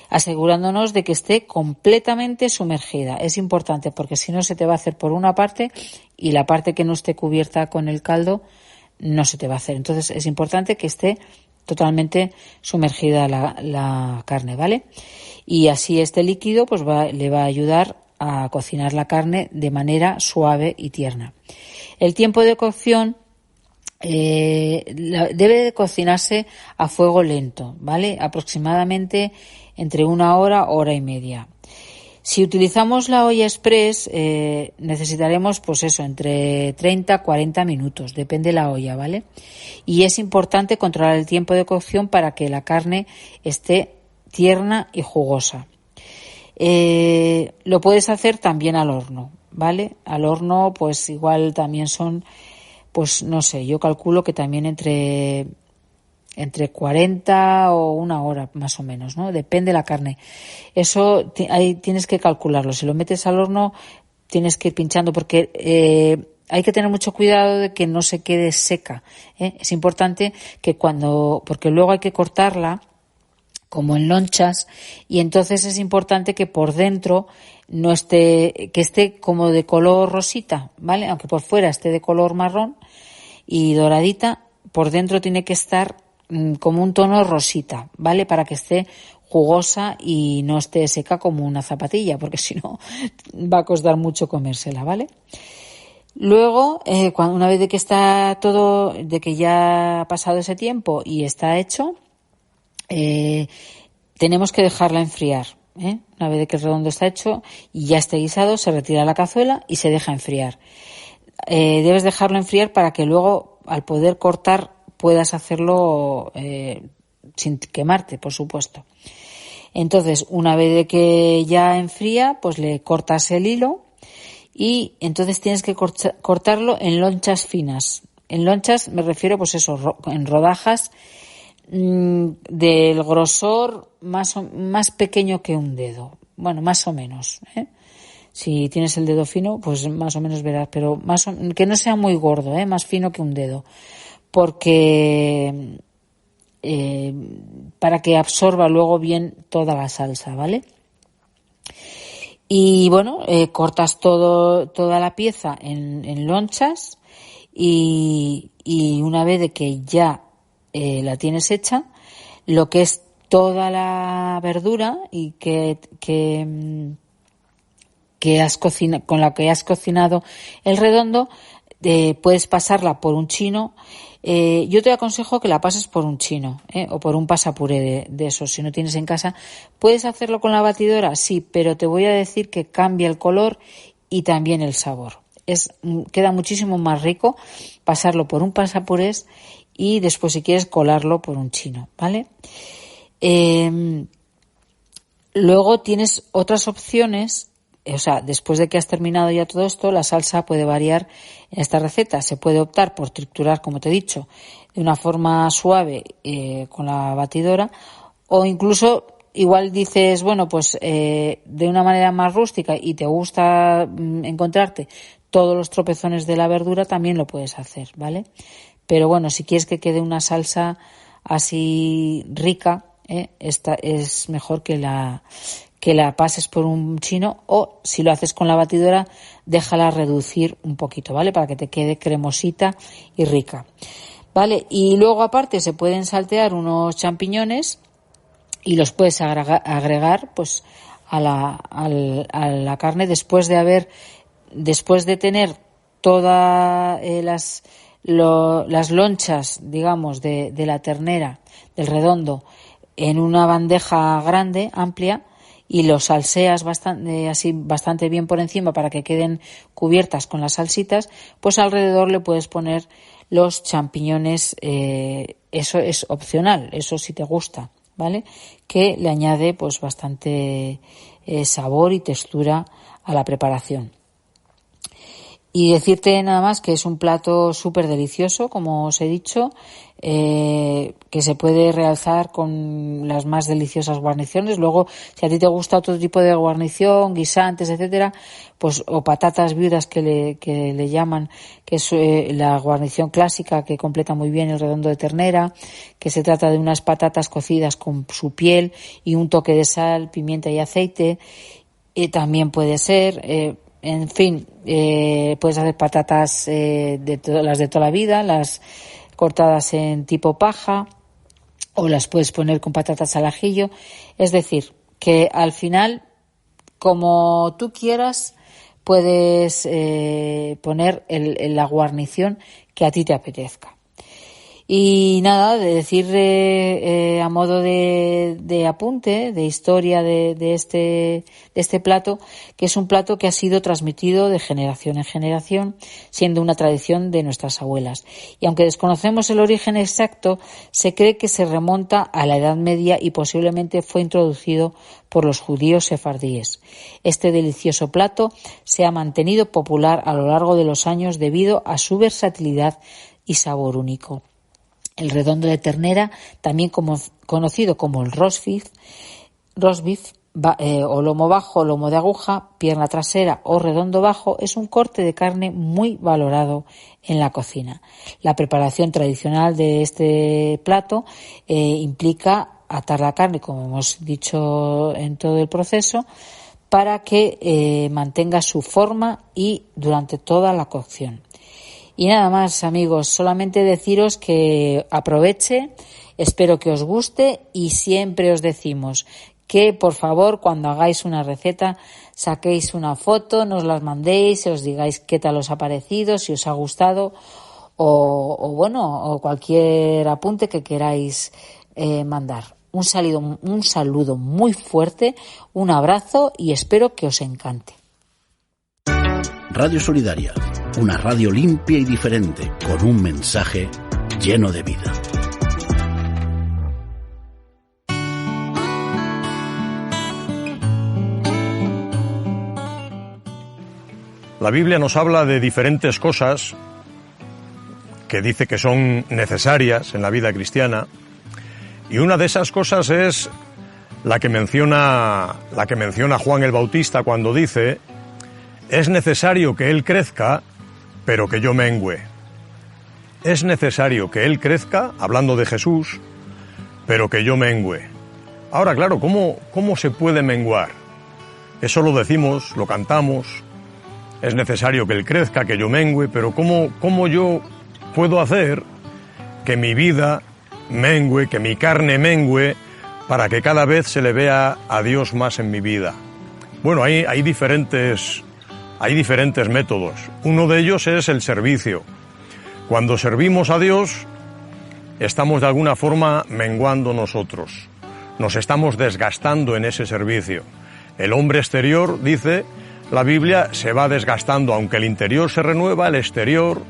Asegurándonos de que esté completamente sumergida. Es importante porque si no se te va a hacer por una parte y la parte que no esté cubierta con el caldo no se te va a hacer. Entonces es importante que esté totalmente sumergida la carne, ¿vale? Y así este líquido pues le va a ayudar a cocinar la carne de manera suave y tierna. El tiempo de cocción debe de cocinarse a fuego lento, ¿vale? Aproximadamente entre 1 hora, hora y media. Si utilizamos la olla express, necesitaremos, pues eso, entre 30 a 40 minutos, depende de la olla, ¿vale? Y es importante controlar el tiempo de cocción para que la carne esté tierna y jugosa. Lo puedes hacer también al horno, ¿vale? Al horno, pues igual también son, pues no sé, yo calculo que también entre 40 o 1 hora más o menos, ¿no? Depende de la carne. Eso ahí tienes que calcularlo. Si lo metes al horno tienes que ir pinchando porque hay que tener mucho cuidado de que no se quede seca, ¿eh? Es importante que porque luego hay que cortarla como en lonchas y entonces es importante que por dentro que esté como de color rosita, ¿vale? Aunque por fuera esté de color marrón y doradita, por dentro tiene que estar como un tono rosita, ¿vale? Para que esté jugosa y no esté seca como una zapatilla, porque si no va a costar mucho comérsela, ¿vale? Luego, una vez de que está todo, de que ya ha pasado ese tiempo y está hecho, tenemos que dejarla enfriar, ¿eh? Una vez de que el redondo está hecho y ya esté guisado, se retira la cazuela y se deja enfriar. Debes dejarlo enfriar para que luego, al poder cortar, puedas hacerlo sin quemarte, por supuesto. Entonces, una vez de que ya enfría, pues le cortas el hilo Y entonces tienes que cortarlo en lonchas finas. En lonchas me refiero, pues eso, en rodajas del grosor más pequeño que un dedo. Bueno, más o menos, ¿eh? Si tienes el dedo fino, pues más o menos verás, pero que no sea muy gordo, más fino que un dedo, porque para que absorba luego bien toda la salsa, ¿vale? Y bueno, cortas toda la pieza en lonchas y una vez de que ya la tienes hecha, lo que es toda la verdura y con la que has cocinado el redondo, puedes pasarla por un chino. Yo te aconsejo que la pases por un chino, o por un pasapuré de esos, si no tienes en casa. ¿Puedes hacerlo con la batidora? Sí, pero te voy a decir que cambia el color y también el sabor. Queda muchísimo más rico pasarlo por un pasapurés y después, si quieres, colarlo por un chino, ¿vale? Luego tienes otras opciones. O sea, después de que has terminado ya todo esto, la salsa puede variar en esta receta. Se puede optar por triturar, como te he dicho, de una forma suave con la batidora, o incluso igual dices, bueno, pues de una manera más rústica y te gusta encontrarte todos los tropezones de la verdura, también lo puedes hacer, ¿vale? Pero bueno, si quieres que quede una salsa así rica, esta es mejor que la pases por un chino, o si lo haces con la batidora, déjala reducir un poquito, ¿vale? Para que te quede cremosita y rica, ¿vale? Y luego aparte se pueden saltear unos champiñones y los puedes agregar pues a la carne después de tener todas las lonchas, digamos, de la ternera, del redondo, en una bandeja grande, amplia, y los salseas bastante bien por encima para que queden cubiertas con las salsitas, pues alrededor le puedes poner los champiñones. Eso es opcional, eso si te gusta, ¿vale? Que le añade pues bastante sabor y textura a la preparación. Y decirte nada más que es un plato súper delicioso, como os he dicho, que se puede realzar con las más deliciosas guarniciones. Luego, si a ti te gusta otro tipo de guarnición, guisantes, etcétera, pues o patatas viudas que le llaman, que es la guarnición clásica que completa muy bien el redondo de ternera, que se trata de unas patatas cocidas con su piel y un toque de sal, pimienta y aceite. También puede ser, en fin, puedes hacer patatas las de toda la vida, las cortadas en tipo paja, o las puedes poner con patatas al ajillo. Es decir, que al final, como tú quieras, puedes poner la guarnición que a ti te apetezca. Y nada, de decir a modo de apunte, de historia de este plato, que es un plato que ha sido transmitido de generación en generación, siendo una tradición de nuestras abuelas. Y aunque desconocemos el origen exacto, se cree que se remonta a la Edad Media y posiblemente fue introducido por los judíos sefardíes. Este delicioso plato se ha mantenido popular a lo largo de los años debido a su versatilidad y sabor único. El redondo de ternera, también conocido como el roast beef, o lomo bajo, lomo de aguja, pierna trasera o redondo bajo, es un corte de carne muy valorado en la cocina. La preparación tradicional de este plato implica atar la carne, como hemos dicho en todo el proceso, para que mantenga su forma y durante toda la cocción. Y nada más, amigos, solamente deciros que aproveche, espero que os guste y siempre os decimos que, por favor, cuando hagáis una receta, saquéis una foto, nos las mandéis, os digáis qué tal os ha parecido, si os ha gustado o cualquier apunte que queráis mandar. Un saludo muy fuerte, un abrazo y espero que os encante. Radio Solidaria, una radio limpia y diferente, con un mensaje lleno de vida. La Biblia nos habla de diferentes cosas que dice que son necesarias en la vida cristiana, y una de esas cosas es la que menciona Juan el Bautista cuando dice: es necesario que Él crezca, pero que yo mengüe. Es necesario que Él crezca, hablando de Jesús, pero que yo mengüe. Ahora, claro, ¿cómo se puede menguar? Eso lo decimos, lo cantamos. Es necesario que Él crezca, que yo mengüe, pero ¿cómo yo puedo hacer que mi vida mengüe, que mi carne mengüe, para que cada vez se le vea a Dios más en mi vida? Bueno, hay diferentes métodos. Uno de ellos es el servicio. Cuando servimos a Dios, estamos de alguna forma menguando nosotros. Nos estamos desgastando en ese servicio. El hombre exterior, dice la Biblia, se va desgastando. Aunque el interior se renueva, el exterior,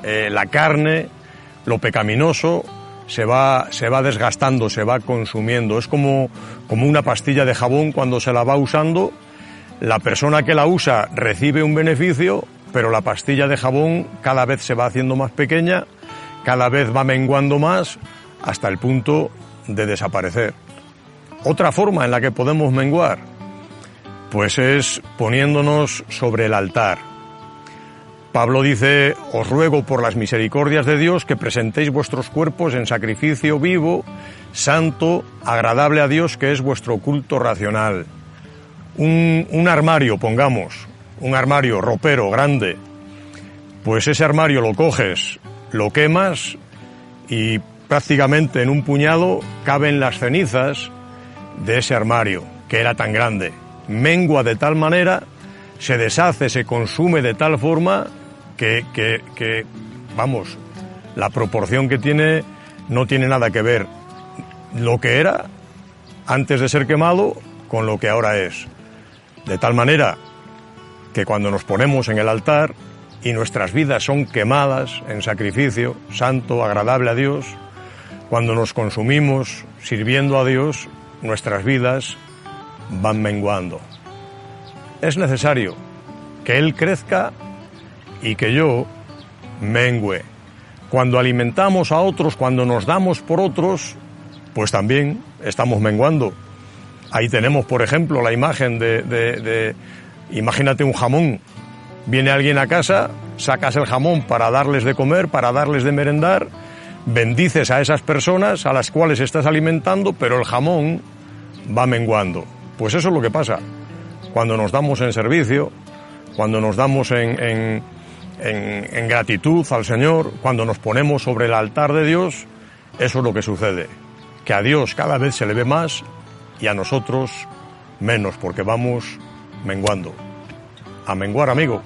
la carne, lo pecaminoso, se va desgastando, se va consumiendo. Es como una pastilla de jabón cuando se la va usando. La persona que la usa recibe un beneficio, pero la pastilla de jabón cada vez se va haciendo más pequeña, cada vez va menguando más, hasta el punto de desaparecer. Otra forma en la que podemos menguar, pues es poniéndonos sobre el altar. Pablo dice: os ruego por las misericordias de Dios que presentéis vuestros cuerpos en sacrificio vivo, santo, agradable a Dios, que es vuestro culto racional. Un armario, pongamos, un armario ropero grande, pues ese armario lo coges, lo quemas y prácticamente en un puñado caben las cenizas de ese armario, que era tan grande. Mengua de tal manera, se deshace, se consume de tal forma que vamos, la proporción que tiene no tiene nada que ver lo que era antes de ser quemado con lo que ahora es. De tal manera que cuando nos ponemos en el altar y nuestras vidas son quemadas en sacrificio santo, agradable a Dios, cuando nos consumimos sirviendo a Dios, nuestras vidas van menguando. Es necesario que Él crezca y que yo mengüe. Cuando alimentamos a otros, cuando nos damos por otros, pues también estamos menguando. Ahí tenemos, por ejemplo, la imagen imagínate un jamón. Viene alguien a casa, sacas el jamón para darles de comer, para darles de merendar, bendices a esas personas a las cuales estás alimentando, pero el jamón va menguando. Pues eso es lo que pasa cuando nos damos en servicio, cuando nos damos en gratitud al Señor, cuando nos ponemos sobre el altar de Dios. Eso es lo que sucede, que a Dios cada vez se le ve más y a nosotros menos, porque vamos menguando. A menguar, amigo.